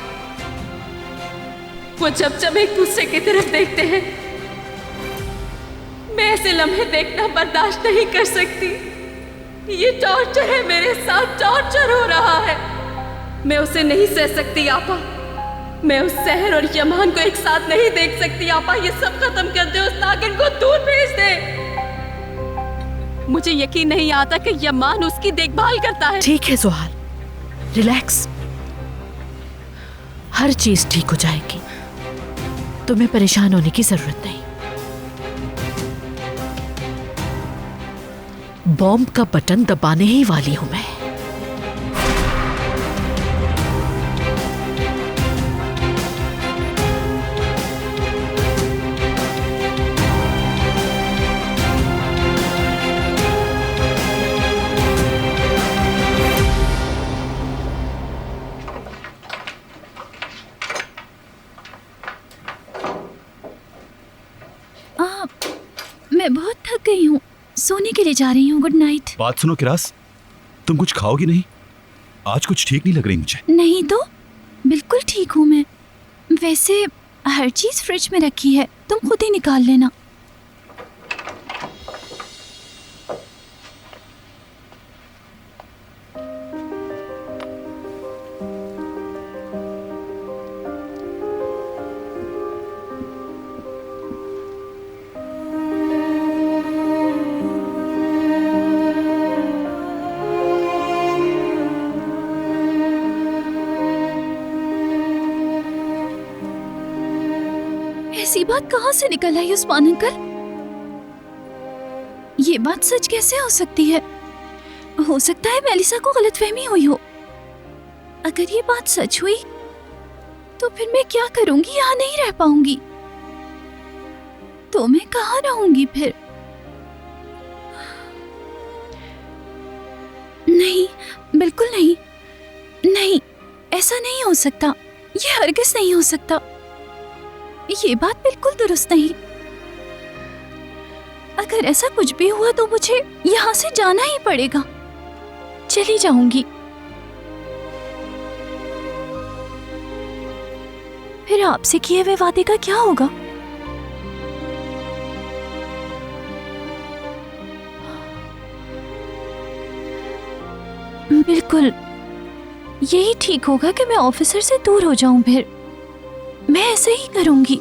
वो जब एक दूसरे की तरफ देखते हैं, मैं ऐसे लम्हे देखना बर्दाश्त नहीं कर सकती। ये टॉर्चर है, मेरे साथ टॉर्चर हो रहा है। मैं उसे नहीं सह सकती आपा। मैं उस सहर और यमान को एक साथ नहीं देख सकती आपा। ये सब खत्म कर दे, उस नागिन को दूर भेज दे। मुझे यकीन नहीं आता कि यमान उसकी देखभाल करता है। ठीक है सुहाल, रिलैक्स, हर चीज ठीक हो जाएगी, तुम्हें परेशान होने की जरूरत नहीं। बॉम्ब का बटन दबाने ही वाली हूं मैं। मैं बहुत थक गई हूँ, सोने के लिए जा रही हूँ। Good night. बात सुनो किरास, तुम कुछ खाओगी नहीं? आज कुछ ठीक नहीं लग रही मुझे। नहीं तो बिल्कुल ठीक हूँ मैं। वैसे हर चीज फ्रिज में रखी है, तुम खुद ही निकाल लेना। ऐसी बात कहाँ से निकल आई उस्मान अंकल? ये बात सच कैसे हो सकती है? हो सकता है मेलिसा को गलतफहमी हुई हो। अगर ये बात सच हुई तो फिर मैं क्या करूंगी? यहाँ नहीं रह पाऊंगी तो मैं कहाँ रहूंगी फिर? नहीं, बिल्कुल नहीं, नहीं, ऐसा नहीं हो सकता। ये हरगिज़ नहीं हो सकता। ये बात बिल्कुल दुरुस्त नहीं। अगर ऐसा कुछ भी हुआ तो मुझे यहाँ से जाना ही पड़ेगा। चली जाऊंगी। फिर आपसे किए हुए वादे का क्या होगा? बिल्कुल यही ठीक होगा कि मैं ऑफिसर से दूर हो जाऊं। फिर मैं ऐसे ही करूंगी।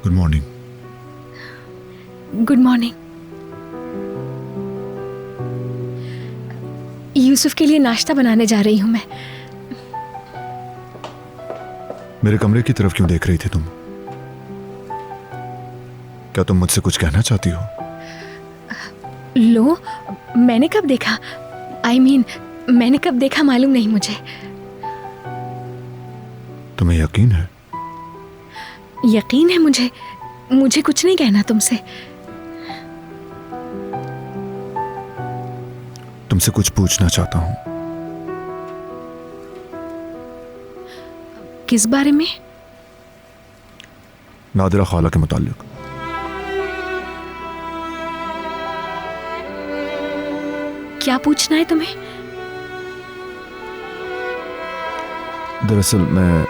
Good morning. Good morning. Yusuf के लिए नाश्ता बनाने जा रही हूँ मैं। मेरे कमरे की तरफ क्यों देख रही थी तुम? क्या तुम मुझसे कुछ कहना चाहती हो? लो, मैंने कब देखा? मैंने कब देखा मालूम नहीं मुझे। तुम्हें यकीन है? यकीन है मुझे कुछ नहीं कहना तुमसे। तुमसे कुछ पूछना चाहता हूं। किस बारे में? नादिरा खाला के मुताल्लिक। क्या पूछना है तुम्हें? दरअसल मैं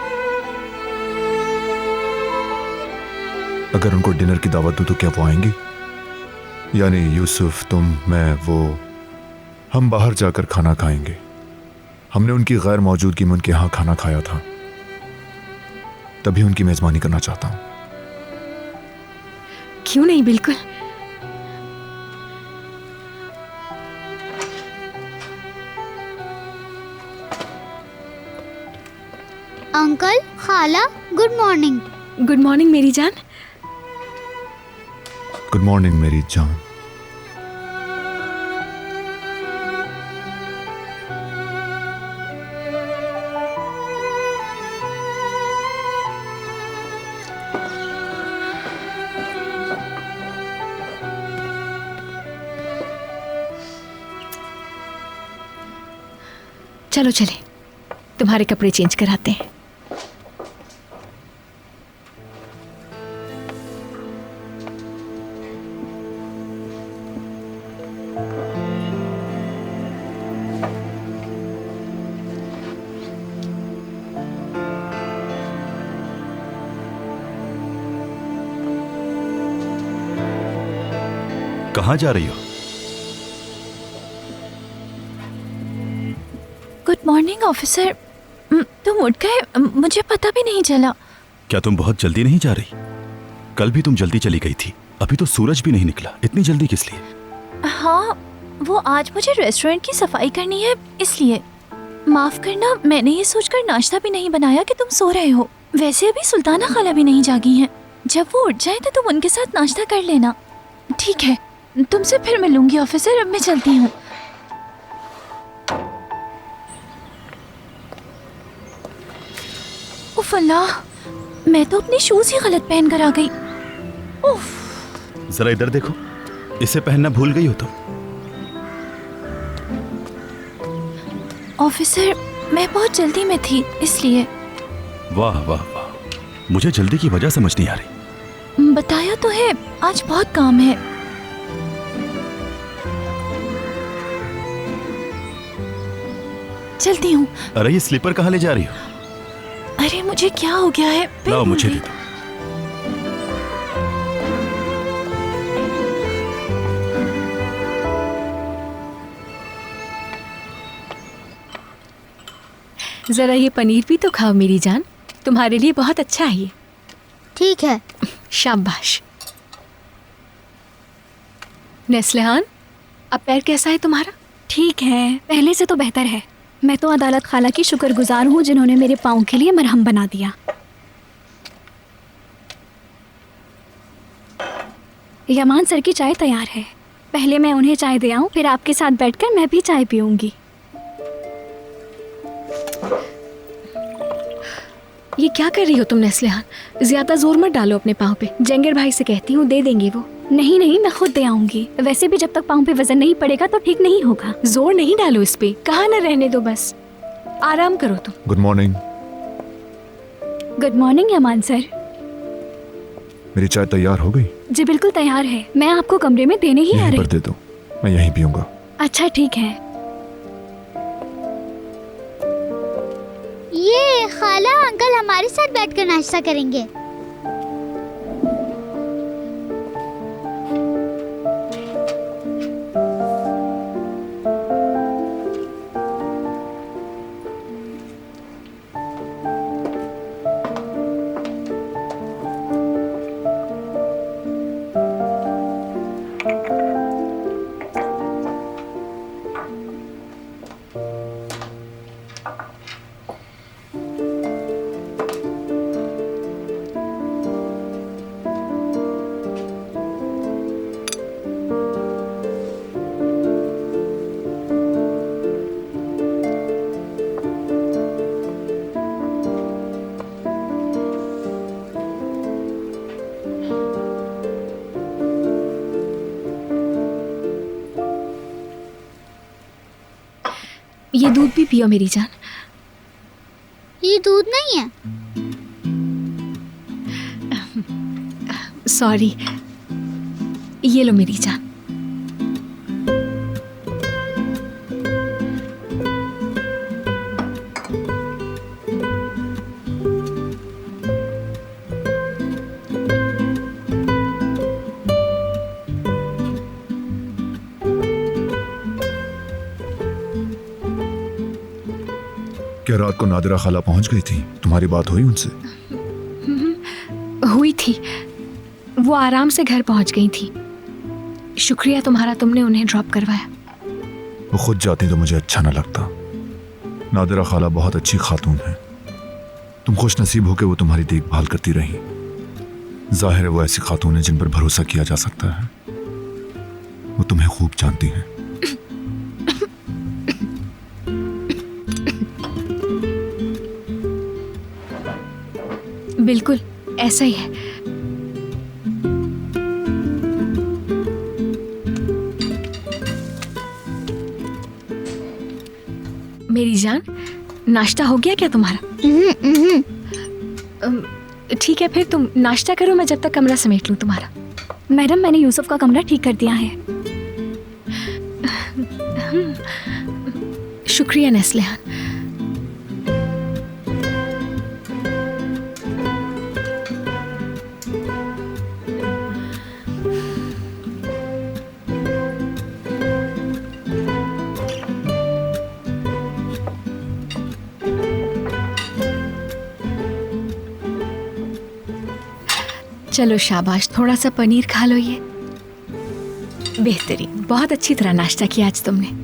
अगर उनको डिनर की दावत दूं तो क्या वो आएंगी? यानी यूसुफ, तुम, मैं, वो, हम बाहर जाकर खाना खाएंगे। हमने उनकी गैर मौजूदगी में उनके यहाँ खाना खाया था, तभी उनकी मेजबानी करना चाहता हूं। क्यों नहीं, बिल्कुल। अंकल, खाला, गुड मॉर्निंग। गुड मॉर्निंग मेरी जान। गुड मॉर्निंग मेरी जान। चलो चले, तुम्हारे कपड़े चेंज कराते हैं। कहाँ जा रही हो? Good morning officer. तुम उठ गए, मुझे पता भी नहीं चला। क्या तुम बहुत जल्दी नहीं जा रही? कल भी तुम जल्दी चली गई थी, अभी तो सूरज भी नहीं निकला, इतनी जल्दी किस लिए? हाँ, वो आज मुझे रेस्टोरेंट की सफाई करनी है इसलिए। माफ करना, मैंने ये सोचकर नाश्ता भी नहीं बनाया कि तुम सो रहे हो। वैसे अभी सुल्ताना खाला भी नहीं जागी हैं। जब वो उठ जाए तो तुम उनके साथ नाश्ता कर लेना। ठीक है, तुमसे फिर मिलूंगी ऑफिसर, अब मैं चलती हूँ। उफ अल्लाह, मैं तो अपने शूज ही गलत पहन कर आ गई। उफ। जरा इधर देखो, इसे पहनना भूल गई हो तुम। ऑफिसर, मैं बहुत जल्दी में थी इसलिए। वाह वाह वाह, मुझे जल्दी की वजह समझ नहीं आ रही। बताया तो है, आज बहुत काम है। चलती हूँ। अरे ये स्लीपर कहाँ ले जा रही हो? अरे मुझे क्या हो गया है? लाओ मुझे दे दो। जरा ये पनीर भी तो खाओ मेरी जान, तुम्हारे लिए बहुत अच्छा है ये। ठीक है। शाबाश। नेस्लिहान, अब पैर कैसा है तुम्हारा? ठीक है, पहले से तो बेहतर है। मैं तो अदालत खाला की शुक्रगुजार हूँ जिन्होंने मेरे पाँव के लिए मरहम बना दिया। यमान सर की चाय तैयार है, पहले मैं उन्हें चाय दे आऊँ, फिर आपके साथ बैठकर मैं भी चाय पीऊँगी। ये क्या कर रही हो तुम नेस्लिहान? ज्यादा जोर मत डालो अपने पाँव पे। जंगीर भाई से कहती हूँ, दे देंगे वो। नहीं नहीं, मैं खुद दे आऊंगी। वैसे भी जब तक पाँव पे वजन नहीं पड़ेगा तो ठीक नहीं होगा। जोर नहीं डालो इस पे, कहा न रहने दो, बस आराम करो तुम। Good morning. Good morning Yaman sir. मेरी चाय तैयार हो गई? जी बिल्कुल तैयार है, मैं आपको कमरे में देने ही आ यहीं रही। पर दे दो, मैं यहीं पीऊंगा। अच्छा ठीक है। ये खाला अंकल हमारे साथ बैठकर नाश्ता करेंगे। ये दूध भी पियो मेरी जान। ये दूध नहीं है। सॉरी, ये लो मेरी जान। क्या रात को नादिरा खाला पहुंच गई थी? तुम्हारी बात हुई उनसे? हुई थी, वो आराम से घर पहुंच गई थी। शुक्रिया तुम्हारा, तुमने उन्हें ड्रॉप करवाया। वो खुद जाती तो मुझे अच्छा न लगता। नादिरा खाला बहुत अच्छी खातून है। तुम खुश नसीब हो कि वो तुम्हारी देखभाल करती रही। जाहिर है वो ऐसी खातून है जिन पर भरोसा किया जा सकता है। वो तुम्हें खूब जानती हैं। बिल्कुल ऐसा ही है। मेरी जान, नाश्ता हो गया क्या तुम्हारा? ठीक है, फिर तुम नाश्ता करो, मैं जब तक कमरा समेट लूं तुम्हारा। मैडम, मैंने यूसुफ का कमरा ठीक कर दिया है। शुक्रिया नेस्लिहान। चलो शाबाश, थोड़ा सा पनीर खा लो। ये बेहतरीन, बहुत अच्छी तरह नाश्ता किया आज तुमने।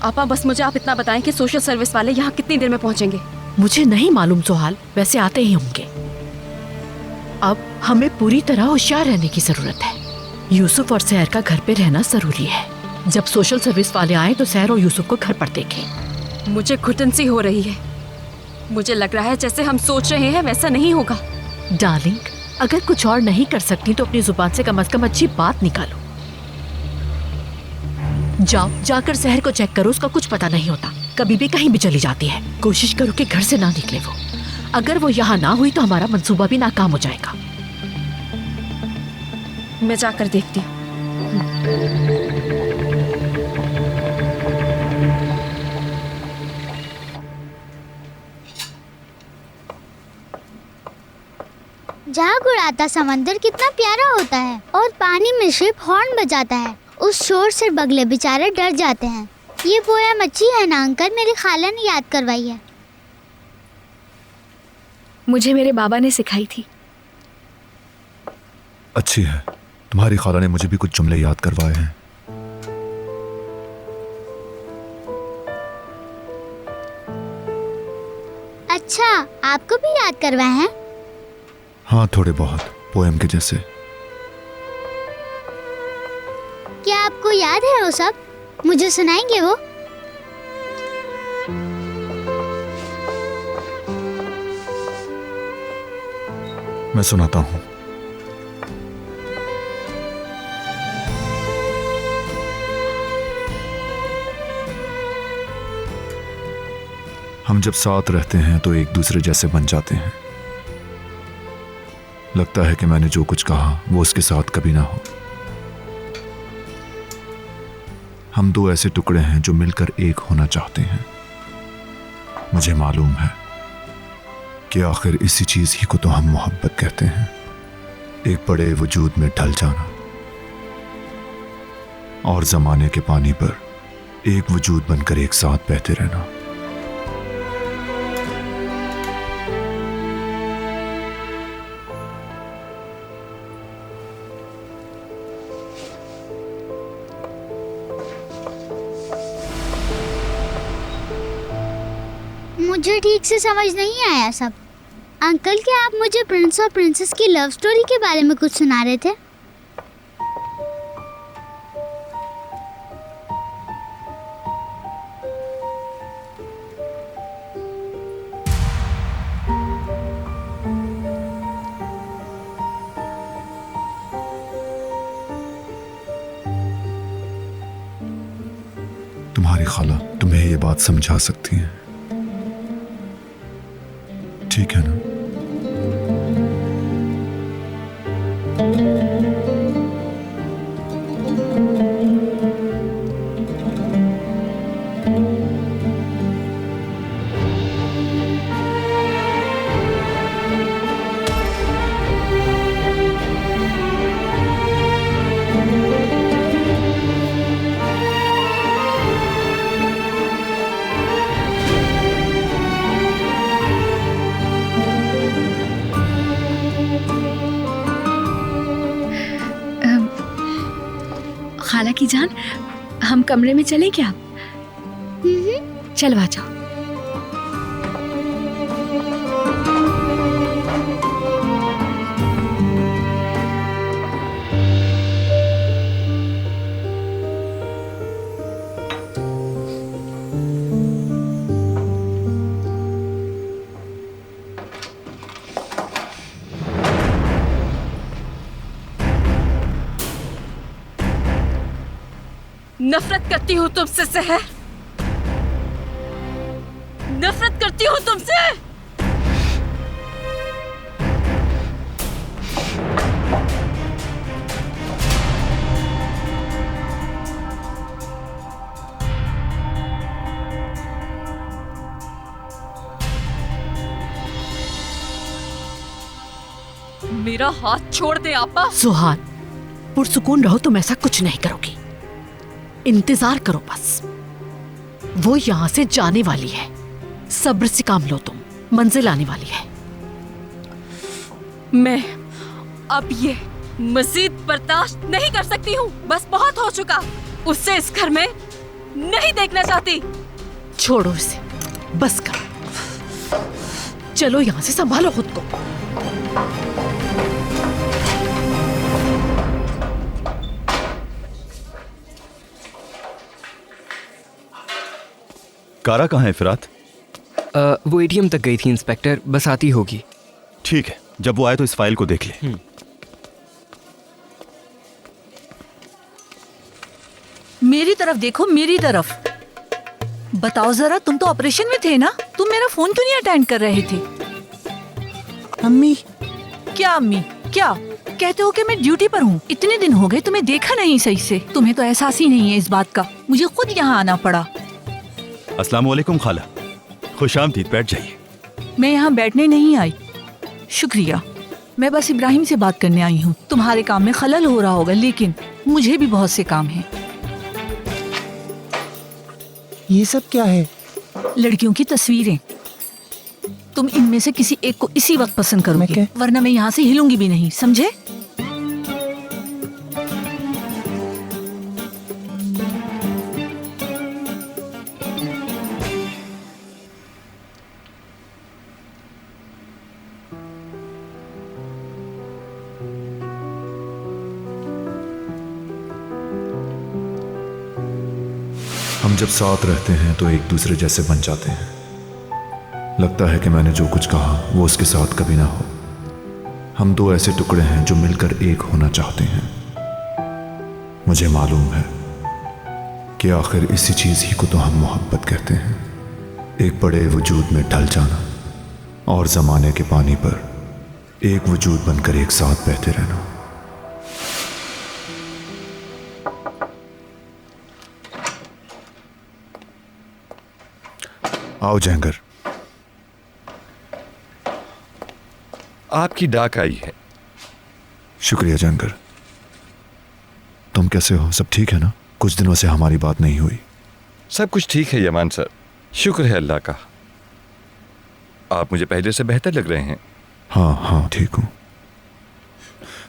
आपा, बस मुझे आप इतना बताएं कि सोशल सर्विस वाले यहाँ कितनी देर में पहुँचेंगे? मुझे नहीं मालूम सोहाल, वैसे आते ही होंगे। अब हमें पूरी तरह होशियार रहने की जरूरत है। यूसुफ और सहर का घर पे रहना जरूरी है। जब सोशल सर्विस वाले आए तो सहर और यूसुफ को घर पर देखें। मुझे घुटन सी हो रही है। मुझे लग रहा है जैसे हम सोच रहे हैं वैसा नहीं होगा। डार्लिंग, अगर कुछ और नहीं कर सकती तो अपनी जुबान से कम अच्छी बात निकालो। जाओ, जाकर सहर को चेक करो, उसका कुछ पता नहीं होता, कभी भी कहीं भी चली जाती है। कोशिश करो कि घर से ना निकले वो। अगर वो यहाँ ना हुई तो हमारा मंसूबा भी नाकाम हो जाएगा। मैं जाकर देखती हूँ। जहाँ उड़ाता समंदर कितना प्यारा होता है और पानी में शिप हॉर्न बजाता है। उस शोर से बगले बेचारे डर जाते हैं। ये पोयम अच्छी है ना अंकल? मेरी खाला ने याद करवाई है। मुझे मेरे बाबा ने सिखाई थी। अच्छी है। तुम्हारी खाला ने मुझे भी कुछ जुमले याद करवाए हैं। अच्छा, आपको भी याद करवाए हैं? हाँ, थोड़े बहुत, पोएम के जैसे। क्या आपको याद है वो सब? मुझे सुनाएंगे वो? मैं सुनाता हूँ। हम जब साथ रहते हैं तो एक दूसरे जैसे बन जाते हैं। लगता है कि मैंने जो कुछ कहा वो उसके साथ कभी ना हो। हम दो ऐसे टुकड़े हैं जो मिलकर एक होना चाहते हैं। मुझे मालूम है कि आखिर इसी चीज ही को तो हम मोहब्बत कहते हैं। एक बड़े वजूद में ढल जाना और जमाने के पानी पर एक वजूद बनकर एक साथ बहते रहना। मुझे ठीक से समझ नहीं आया सब। अंकल, क्या आप मुझे प्रिंस और प्रिंसेस की लव स्टोरी के बारे में कुछ सुना रहे थे? तुम्हारी खाला तुम्हें ये बात समझा सकती है, ठीक है ना? खाला की जान, हम कमरे में चले क्या? चलो आ जाओ। नफरत करती हूँ तुमसे सहर, नफरत करती हूँ तुमसे। मेरा हाथ छोड़ दे आपा। सुहान, पुरसुकून रहो, तुम ऐसा कुछ नहीं करोगी। इंतजार करो बस, वो यहां से जाने वाली है। सब्र से काम लो, तुम मंजिल आने वाली है। मैं अब ये मजीद बर्दाश्त नहीं कर सकती हूँ, बस बहुत हो चुका। उससे इस घर में नहीं देखना चाहती। छोड़ो इसे, बस करो। चलो यहां से, संभालो खुद को। कारा कहाँ है फिरात? वो एटीएम तक गई थी इंस्पेक्टर, बस आती होगी। ठीक है, जब वो आए तो इस फाइल को देख ले। मेरी तरफ देखो, मेरी तरफ। बताओ जरा, तुम तो ऑपरेशन में थे ना? तुम मेरा फोन क्यों नहीं अटेंड कर रहे थे? अम्मी? क्या अम्मी? क्या कहते हो कि मैं ड्यूटी पर हूँ? इतने दिन हो गए तुम्हें देखा नहीं सही से। तुम्हें तो एहसास ही नहीं है इस बात का। मुझे खुद यहाँ आना पड़ा। अस्सलाम वालेकुम खाला, खुशामदीद, बैठ जाइए। मैं यहाँ बैठने नहीं आई। शुक्रिया, मैं बस इब्राहिम से बात करने आई हूँ। तुम्हारे काम में खलल हो रहा होगा, लेकिन मुझे भी बहुत से काम हैं। ये सब क्या है? लड़कियों की तस्वीरें। तुम इनमें से किसी एक को इसी वक्त पसंद करोगे, वरना मैं यहाँ से हिलूंगी भी नहीं, समझे? हम जब साथ रहते हैं तो एक दूसरे जैसे बन जाते हैं। लगता है कि मैंने जो कुछ कहा वो उसके साथ कभी ना हो। हम दो ऐसे टुकड़े हैं जो मिलकर एक होना चाहते हैं। मुझे मालूम है कि आखिर इसी चीज़ ही को तो हम मोहब्बत कहते हैं। एक बड़े वजूद में ढल जाना और ज़माने के पानी पर एक वजूद बनकर एक साथ बहते रहना। आओ जहंगर। आपकी डाक आई है। शुक्रिया जहंगर। तुम कैसे हो? सब ठीक है ना? कुछ दिनों से हमारी बात नहीं हुई। सब कुछ ठीक है यमान सर, शुक्र है अल्लाह का। आप मुझे पहले से बेहतर लग रहे हैं। हाँ हाँ ठीक हूँ।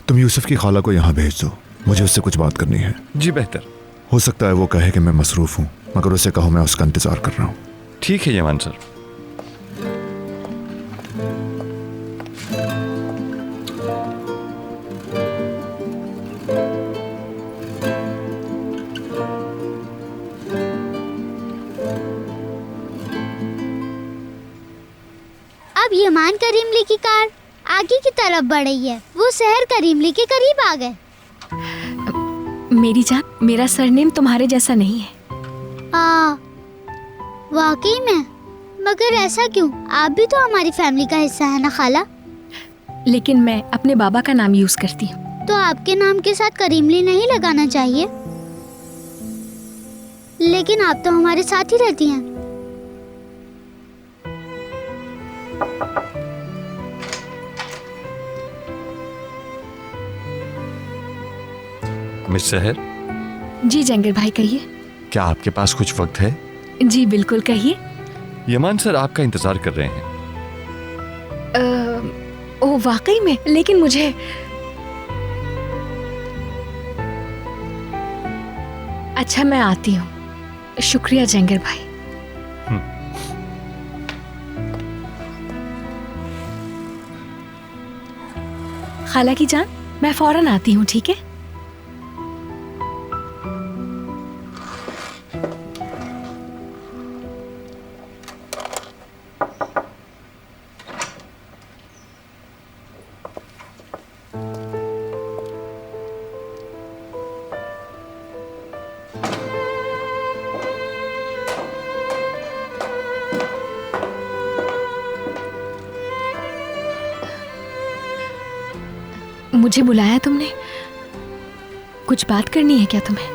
तुम यूसुफ की खाला को यहाँ भेज दो, मुझे उससे कुछ बात करनी है। जी बेहतर। हो सकता है वो कहे कि मैं मसरूफ़ हूँ, मगर उसे कहो मैं उसका इंतज़ार कर रहा हूँ। ठीक है यमान सर। करीमली की कार आगे की तरफ बढ़ रही है। वो शहर करीमली के करीब आ गए। मेरी जान, मेरा सरनेम तुम्हारे जैसा नहीं है। हाँ, वाकई में? मगर ऐसा क्यों? आप भी तो हमारी फैमिली का हिस्सा है ना खाला। लेकिन मैं अपने बाबा का नाम यूज करती हूँ। तो आपके नाम के साथ करीमली नहीं लगाना चाहिए। लेकिन आप तो हमारे साथ ही रहती हैं। मिस सहर, जी जंगर भाई, कहिए। क्या आपके पास कुछ वक्त है? जी बिल्कुल, कहिए। यमान सर आपका इंतजार कर रहे हैं। ओह वाकई में? लेकिन मुझे अच्छा, मैं आती हूँ। शुक्रिया जंगर भाई। खाला की जान, मैं फौरन आती हूँ, ठीक है? मुझे बुलाया तुमने? कुछ बात करनी है क्या तुम्हें?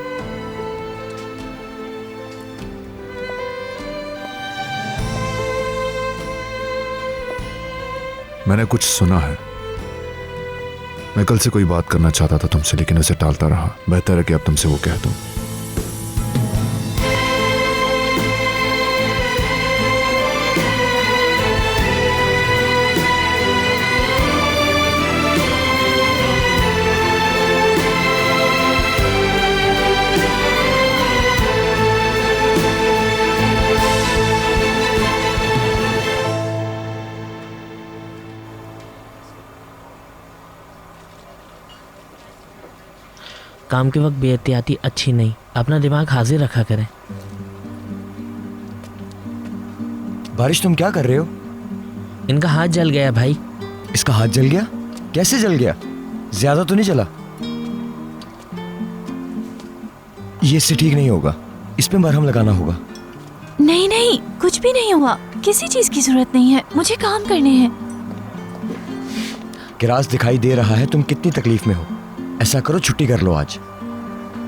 मैंने कुछ सुना है। मैं कल से कोई बात करना चाहता था तुमसे, लेकिन उसे टालता रहा। बेहतर है कि अब तुमसे वो कह दूं। काम के वक्त बेहतियाती अच्छी नहीं। अपना दिमाग हाजिर रखा करें। बारिश, तुम क्या कर रहे हो? इनका हाथ जल गया भाई। इसका हाथ जल गया? कैसे जल गया? ज्यादा तो नहीं जला? ये इससे ठीक नहीं होगा, इस पे मरहम लगाना होगा। नहीं नहीं, कुछ भी नहीं हुआ। किसी चीज की जरूरत नहीं है, मुझे काम करने हैं। किरास, दिखाई दे रहा है तुम कितनी तकलीफ में हो। ऐसा करो, छुट्टी कर लो आज।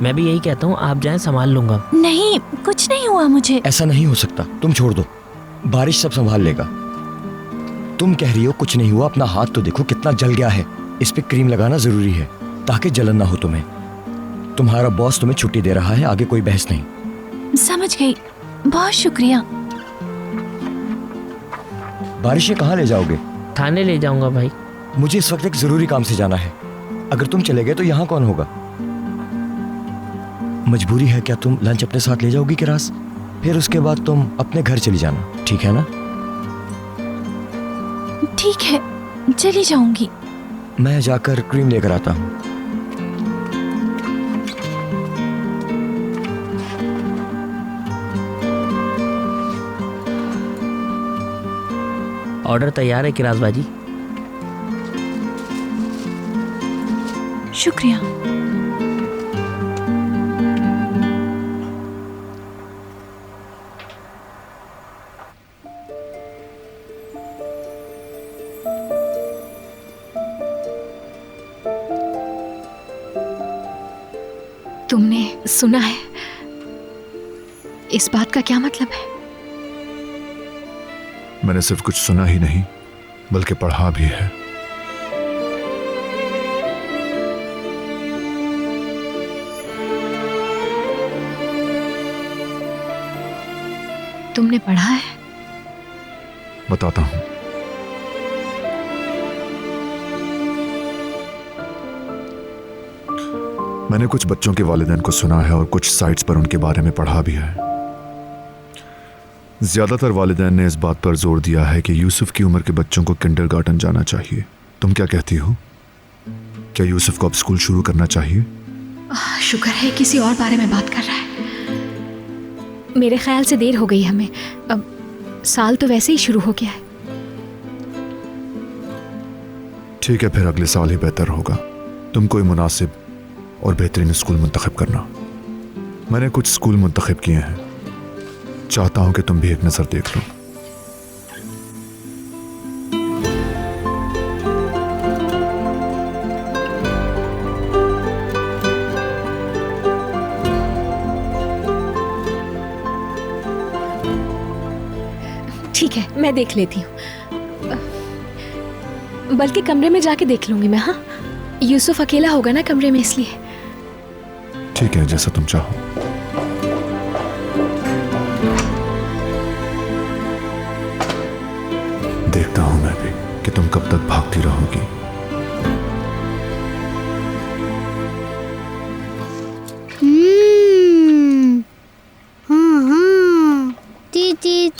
मैं भी यही कहता हूँ, आप जाएं, संभाल लूंगा। नहीं, कुछ नहीं हुआ मुझे। ऐसा नहीं हो सकता, तुम छोड़ दो, बारिश सब संभाल लेगा। तुम कह रही हो कुछ नहीं हुआ, अपना हाथ तो देखो कितना जल गया है। इस पे क्रीम लगाना जरूरी है ताकि जलन ना हो तुम्हें। तुम्हारा बॉस तुम्हें छुट्टी दे रहा है, आगे कोई बहस नहीं। समझ गई, बहुत शुक्रिया। बारिश, ये कहाँ ले जाओगे? थाने ले जाऊंगा भाई। मुझे इस वक्त एक जरूरी काम से जाना है। अगर तुम चले गए तो यहाँ कौन होगा? मजबूरी है क्या? तुम लंच अपने साथ ले जाओगी किरास? फिर उसके बाद तुम अपने घर चली जाना, ठीक है ना? ठीक है, चली जाऊंगी। मैं जाकर क्रीम लेकर आता हूँ। ऑर्डर तैयार है किरास बाजी। शुक्रिया। तुमने सुना है? इस बात का क्या मतलब है? मैंने सिर्फ कुछ सुना ही नहीं बल्कि पढ़ा भी है। तुमने पढ़ा है? बताता हूं। मैंने कुछ बच्चों के वालिदैन को सुना है और कुछ साइट्स पर उनके बारे में पढ़ा भी है। ज्यादातर वालिदैन ने इस बात पर जोर दिया है कि यूसुफ की उम्र के बच्चों को किंडरगार्टन जाना चाहिए। तुम क्या कहती हो? क्या यूसुफ को अब स्कूल शुरू करना चाहिए? शुक्र है किसी और बारे में बात कर रहा है। मेरे ख्याल से देर हो गई हमें। अब साल तो वैसे ही शुरू हो गया है। ठीक है, फिर अगले साल ही बेहतर होगा। तुम कोई मुनासिब और बेहतरीन स्कूल मुंतखब करना। मैंने कुछ स्कूल मुंतखब किए हैं, चाहता हूं कि तुम भी एक नज़र देख लो। ठीक है, मैं देख लेती हूँ, बल्कि कमरे में जाके देख लूंगी मैं। हाँ, यूसुफ अकेला होगा ना कमरे में, इसलिए। ठीक है, जैसा तुम चाहो। देखता हूं मैं भी कि तुम कब तक भागती रहोगी। टी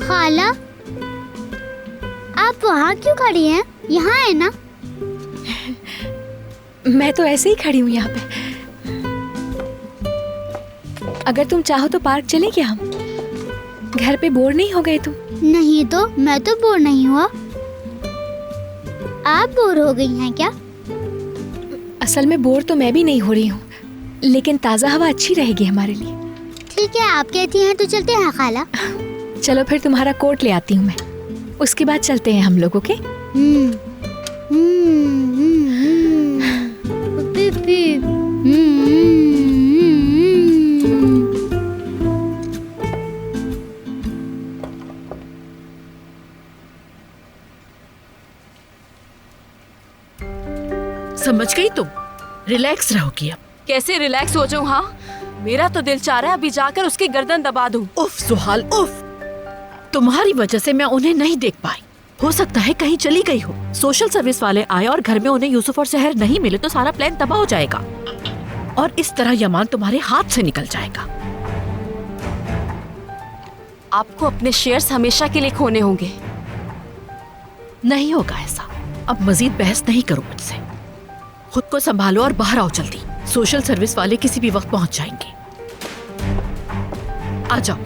खाला, आप वहाँ क्यों खड़ी हैं? यहाँ है ना। मैं तो ऐसे ही खड़ी हूँ यहाँ पे। अगर तुम चाहो तो पार्क चलें क्या हम? घर पे बोर नहीं हो गए तुम? नहीं तो, मैं तो बोर नहीं हुआ। आप बोर हो गई हैं क्या? असल में बोर तो मैं भी नहीं हो रही हूँ, लेकिन ताज़ा हवा अच्छी रहेगी हमारे लिए। ठीक है, आप कहती हैं तो चलते हैं खाला। चलो फिर तुम्हारा कोट ले आती हूँ मैं, उसके बाद चलते हैं हम लोग। ओके? समझ गई तुम? रिलैक्स रहोगी अब। कैसे रिलैक्स हो जाऊं? हाँ, मेरा तो दिल चाह रहा है अभी जाकर उसकी गर्दन दबा दूं। उफ सुहाल, उफ। तुम्हारी वजह से मैं उन्हें नहीं देख पाई। हो सकता है कहीं चली गई हो। सोशल सर्विस वाले आए और घर में उन्हें यूसुफ और सहर नहीं मिले तो सारा प्लान तबाह हो जाएगा और इस तरह यमान तुम्हारे हाथ से निकल जाएगा। आपको अपने शेयर्स हमेशा के लिए खोने होंगे। नहीं होगा ऐसा। अब मजीद बहस नहीं करो मुझसे। खुद को संभालो और बाहर आओ जल्दी। सोशल सर्विस वाले किसी भी वक्त पहुंच जाएंगे। आ जाओ।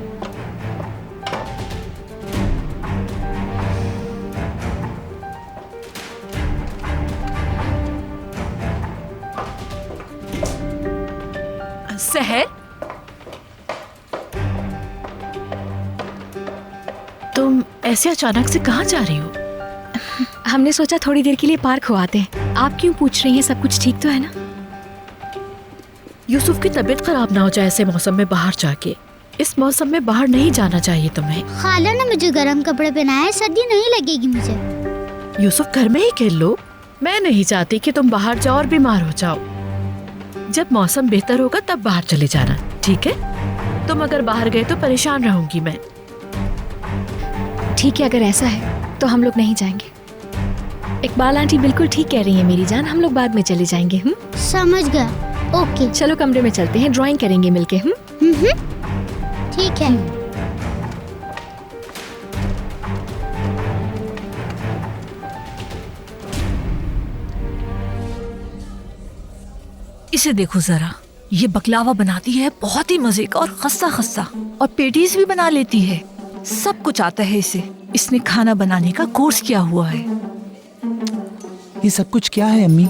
सहर, तुम ऐसे अचानक से कहाँ जा रही हो? हमने सोचा थोड़ी देर के लिए पार्क हो आते हैं। आप क्यों पूछ रही हैं? सब कुछ ठीक तो है ना? यूसुफ की तबीयत खराब ना हो जाए ऐसे मौसम में बाहर जाके। इस मौसम में बाहर नहीं जाना चाहिए तुम्हें। खाला ने मुझे गर्म कपड़े पहनाए हैं, सर्दी नहीं लगेगी मुझे। यूसुफ घर में ही खेल लो। मैं नहीं चाहती कि तुम बाहर जाओ और बीमार हो जाओ। जब मौसम बेहतर होगा तब बाहर चले जाना, ठीक है? तुम अगर बाहर गए तो परेशान रहूंगी मैं। ठीक है, अगर ऐसा है तो हम लोग नहीं जाएंगे। इकबाल आंटी बिल्कुल ठीक कह रही है मेरी जान, हम लोग बाद में चले जाएंगे। समझ गया। ओके, चलो कमरे में चलते हैं, ड्राइंग करेंगे मिलके। ठीक है। इसे देखो जरा, ये बकलावा बनाती है बहुत ही मजे का और खस्ता खस्ता, और पेटीज भी बना लेती है। सब कुछ आता है इसे। इसने खाना बनाने का कोर्स किया हुआ है। ये सब कुछ क्या है अम्मी?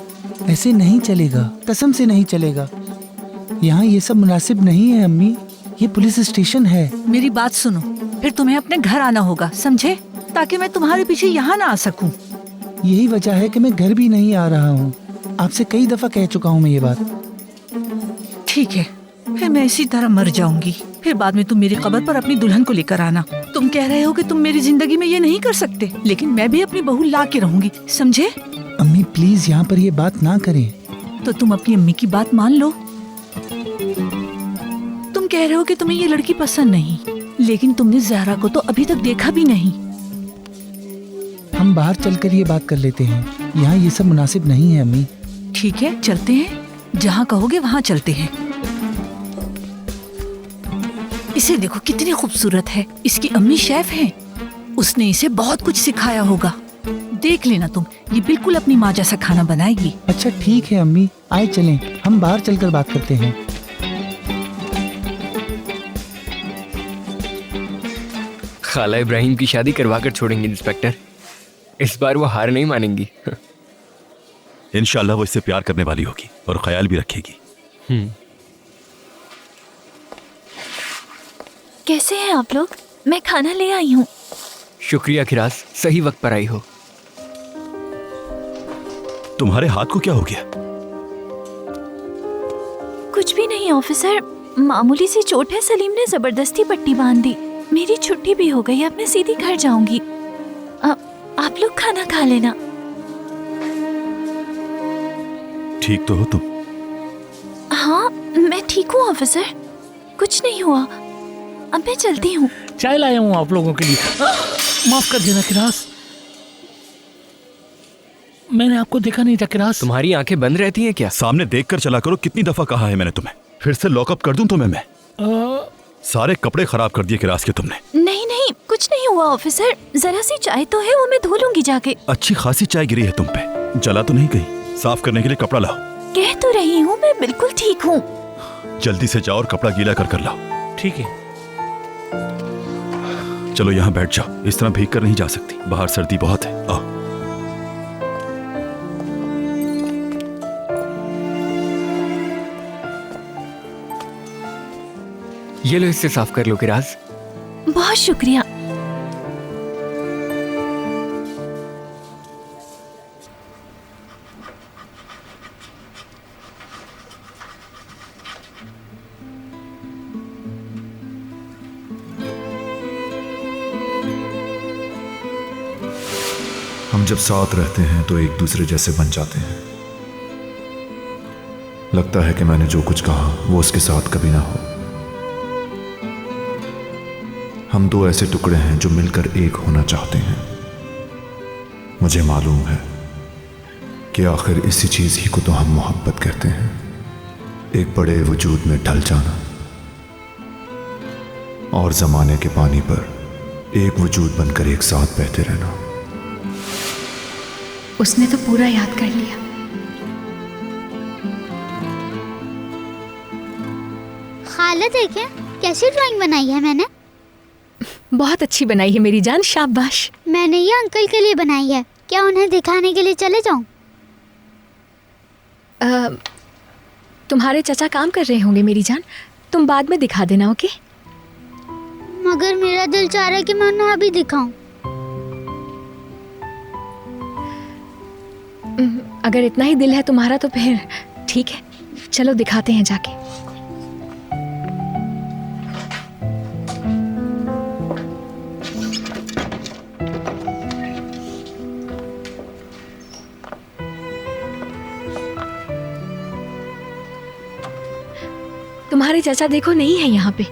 ऐसे नहीं चलेगा, कसम से नहीं चलेगा। यहाँ ये सब मुनासिब नहीं है अम्मी, ये पुलिस स्टेशन है। मेरी बात सुनो, फिर तुम्हें अपने घर आना होगा, समझे? ताकि मैं तुम्हारे पीछे यहाँ ना आ सकूं। यही वजह है कि मैं घर भी नहीं आ रहा हूँ। आपसे कई दफा कह चुका हूँ मैं ये बात। ठीक है, फिर मैं इसी तरह मर जाऊंगी। फिर बाद में तुम मेरी कब्र पर अपनी दुल्हन को लेकर आना। तुम कह रहे हो कि तुम मेरी जिंदगी में ये नहीं कर सकते, लेकिन मैं भी अपनी बहू ला के रहूंगी, समझे? अम्मी प्लीज यहाँ पर ये बात ना करें। तो तुम अपनी अम्मी की बात मान लो। तुम कह रहे हो कि तुम्हें ये लड़की पसंद नहीं, लेकिन तुमने जहरा को तो अभी तक देखा भी नहीं। हम बाहर चलकर ये बात कर लेते हैं, यहाँ ये सब मुनासिब नहीं है अम्मी। ठीक है, चलते हैं, जहाँ कहोगे वहाँ चलते हैं। इसे देखो कितनी खूबसूरत है। इसकी अम्मी शेफ हैं, उसने इसे बहुत कुछ सिखाया होगा। देख लेना तुम, ये बिल्कुल अपनी माँ जैसा खाना बनाएगी। अच्छा ठीक है अम्मी, आए चलें, हम बाहर चलकर बात करते हैं। खाला इब्राहिम की शादी करवा कर छोड़ेंगे इंस्पेक्टर। इस बार वो हार नहीं मानेंगी। इंशाल्लाह वो इससे प्यार करने वाली होगी और ख्याल भी रखेगी। कैसे हैं आप लोग? मैं खाना ले आई हूँ। शुक्रिया खिराज, सही वक्त पर आई हो। तुम्हारे हाथ को क्या हो गया? कुछ भी नहीं ऑफिसर, मामूली सी चोट है। सलीम ने जबरदस्ती पट्टी बांध दी। मेरी छुट्टी भी हो गई, अब मैं सीधी घर जाऊंगी। आप लोग खाना खा लेना। ठीक तो हो तुम? हाँ मैं ठीक हूँ ऑफिसर, कुछ नहीं हुआ। अब मैं चलती हूँ। चाय लाया हूँ आप लोगों के लिए। माफ कर देना किरास, मैंने आपको देखा नहीं था। किरास, तुम्हारी आंखें बंद रहती हैं क्या? सामने देखकर चला करो। कितनी दफा कहा है मैंने तुम्हें? फिर से लॉकअप कर दूं तुम्हें मैं? सारे कपड़े खराब कर दिए किरास के तुमने। नहीं नहीं, कुछ नहीं हुआ ऑफिसर। जरा सी चाय तो है, वो मैं धो लूंगी जाके। अच्छी खासी चाय गिरी है तुम पे, जला तो नहीं गई? साफ करने के लिए कपड़ा लाओ। कह तो रही हूँ मैं बिल्कुल ठीक हूँ। जल्दी से जाओ और कपड़ा गीला कर लाओ। ठीक है। चलो यहाँ बैठ जाओ, इस तरह भीग कर नहीं जा सकती, बाहर सर्दी बहुत है। आओ। ये लो, इससे साफ कर लो किराज। बहुत शुक्रिया। हम जब साथ रहते हैं तो एक दूसरे जैसे बन जाते हैं। लगता है कि मैंने जो कुछ कहा वो उसके साथ कभी ना हो। हम दो ऐसे टुकड़े हैं जो मिलकर एक होना चाहते हैं। मुझे मालूम है कि आखिर इसी चीज ही को तो हम मोहब्बत कहते हैं, एक बड़े वजूद में ढल जाना और जमाने के पानी पर एक वजूद बनकर एक साथ बहते रहना। उसने तो पूरा याद कर लिया। खाला देखें कैसी ड्राइंग बनाई है मैंने। बहुत अच्छी बनाई है मेरी जान, शाबाश। मैंने ये अंकल के लिए बनाई है, क्या उन्हें दिखाने के लिए चले जाऊं? तुम्हारे चाचा काम कर रहे होंगे मेरी जान, तुम बाद में दिखा देना। ओके? मगर मेरा दिल चाह रहा है कि मैं उन्हें अभी दिखाऊं। अगर इतना ही दिल है तुम्हारा तो फिर ठीक है, चलो दिखाते हैं जाके। तुम्हारे चाचा देखो नहीं है यहाँ पे,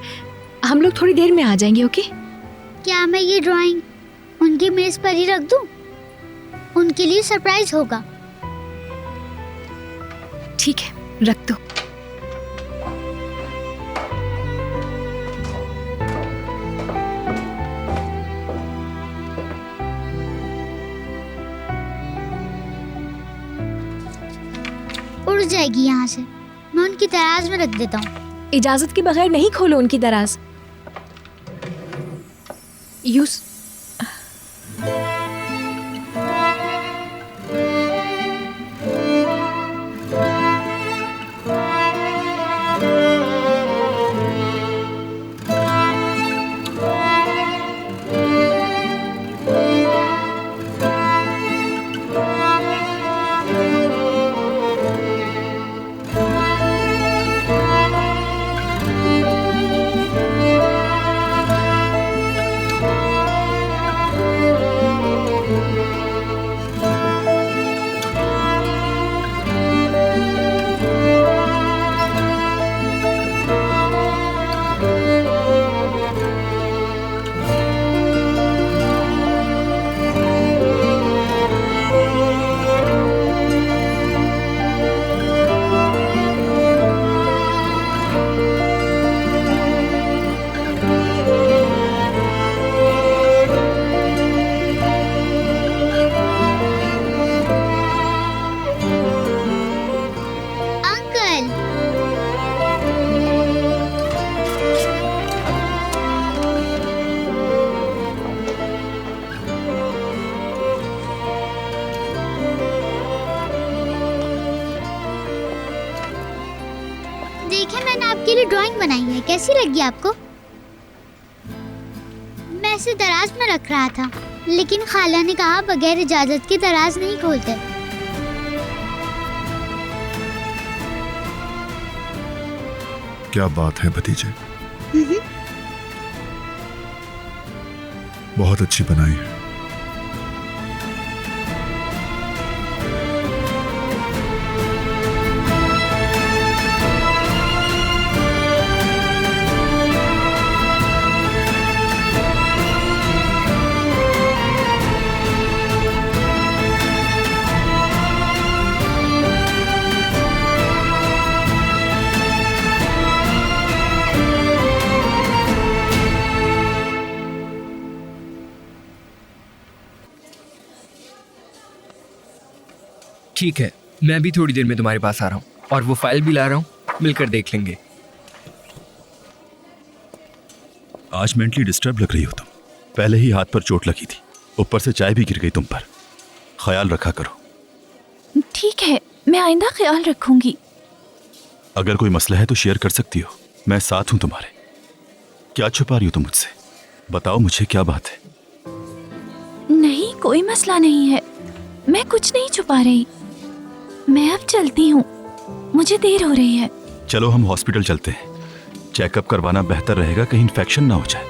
हम लोग थोड़ी देर में आ जाएंगे। ओके? क्या मैं ये ड्राइंग उनकी मेज पर ही रख दूं? उनके लिए सरप्राइज होगा। ठीक है, रख दो। उड़ जाएगी यहाँ से, मैं उनकी दराज में रख देता हूँ। इजाजत के बगैर नहीं खोलो उनकी दराज। यूस ड्राइंग बनाई है, कैसी लगी आपको? मैं इसे दराज में रख रहा था, लेकिन खाला ने कहा बगैर इजाजत के दराज नहीं खोलते। क्या बात है भतीजे, बहुत अच्छी बनाई है। ठीक है, मैं भी थोड़ी देर में तुम्हारे पास आ रहा हूँ और वो फाइल भी ला रहा हूँ, मिलकर देख लेंगे। आज मेंटली डिस्टर्ब लग रही हो तुम। पहले ही हाथ पर चोट लगी थी, ऊपर से चाय भी गिर गई तुम पर। ख्याल रखा करो। ठीक है, मैं आइंदा ख्याल रखूंगी। अगर कोई मसला है तो शेयर कर सकती हो, मैं साथ हूं तुम्हारे। क्या छुपा रही हो तुम मुझसे? बताओ मुझे, क्या बात है? नहीं, कोई मसला नहीं है, मैं कुछ नहीं छुपा रही। मैं अब चलती हूँ, मुझे देर हो रही है। चलो हम हॉस्पिटल चलते हैं, चेकअप करवाना बेहतर रहेगा, कहीं इन्फेक्शन ना हो जाए।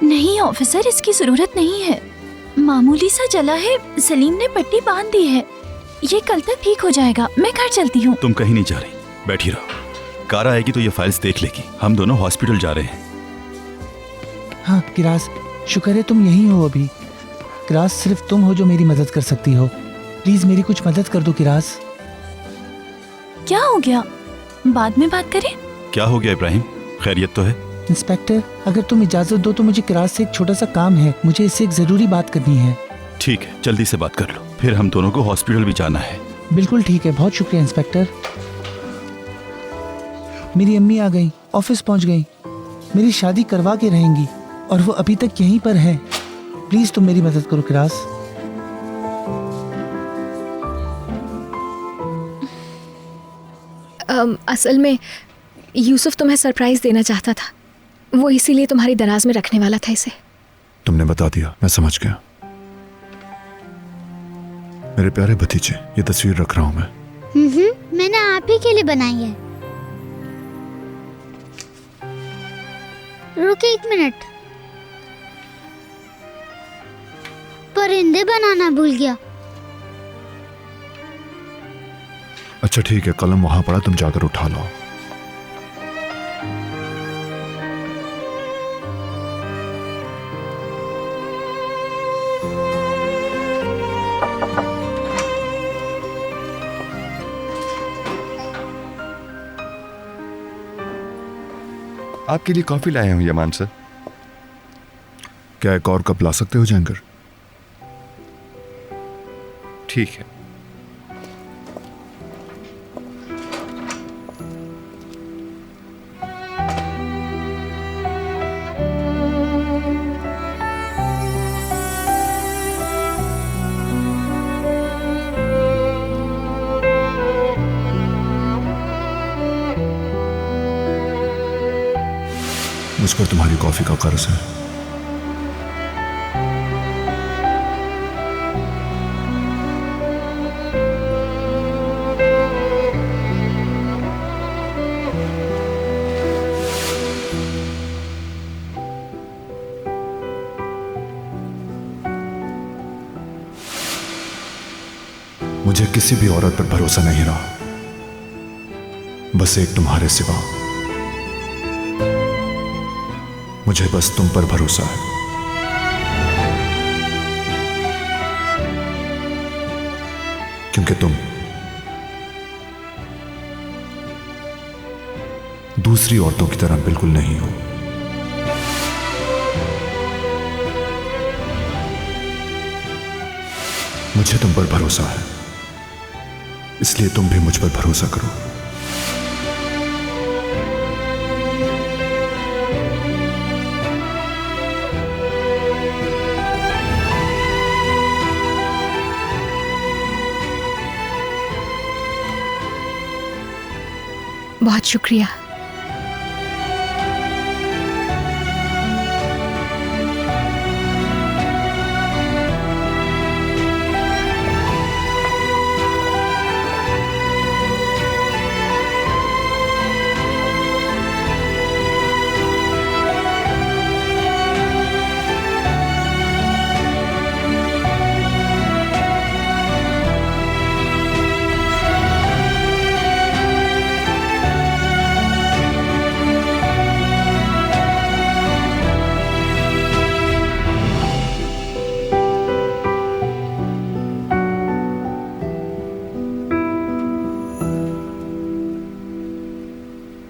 नहीं ऑफिसर, इसकी जरूरत नहीं है, मामूली सा जला है, सलीम ने पट्टी बांध दी है, ये कल तक ठीक हो जाएगा। मैं घर चलती हूँ। तुम कहीं नहीं जा रही, बैठी रहो। कार आएगी तो ये फाइल्स देख लेगी। हम दोनों हॉस्पिटल जा रहे हैं। हाँ किरास, शुक्र है तुम यहीं हो अभी। किरास, सिर्फ तुम हो जो मेरी मदद कर सकती हो। प्लीज मेरी कुछ मदद कर दो किरास। क्या हो गया? बाद में बात करें। क्या हो गया इब्राहिम, खैरियत तो है? इंस्पेक्टर, अगर तुम इजाजत दो तो मुझे किरास से एक छोटा सा काम है, मुझे इससे एक जरूरी बात करनी है। ठीक है, जल्दी से बात कर लो, फिर हम दोनों को हॉस्पिटल भी जाना है। बिल्कुल ठीक है, बहुत शुक्रिया इंस्पेक्टर। मेरी अम्मी आ गई, ऑफिस पहुंच गई, मेरी शादी करवा के रहेंगी और वो अभी तक यहीं पर है। प्लीज तुम मेरी मदद करो किरास। असल में यूसुफ तुम्हें सरप्राइज देना चाहता था, वो इसीलिए तुम्हारी दराज में रखने वाला था इसे। तुमने बता दिया, मैं समझ गया। मेरे प्यारे भतीजे, ये तस्वीर रख रहा हूं मैं। मैंने आप ही के लिए बनाई है। रुके 1 मिनट, परिंदे बनाना भूल गया। अच्छा ठीक है, कलम वहां पड़ा, तुम जाकर उठा लो। आपके लिए कॉफी लाया हूं यमान सर। क्या एक और कप ला सकते हो जैंगर? ठीक है। मुझ पर तुम्हारी कॉफी का कर्ज है। मुझे किसी भी औरत पर भरोसा नहीं रहा, बस एक तुम्हारे सिवा। मुझे बस तुम पर भरोसा है। क्योंकि तुम दूसरी औरतों की तरह बिल्कुल नहीं हो। मुझे तुम पर भरोसा है, इसलिए तुम भी मुझ पर भरोसा करो। बहुत शुक्रिया।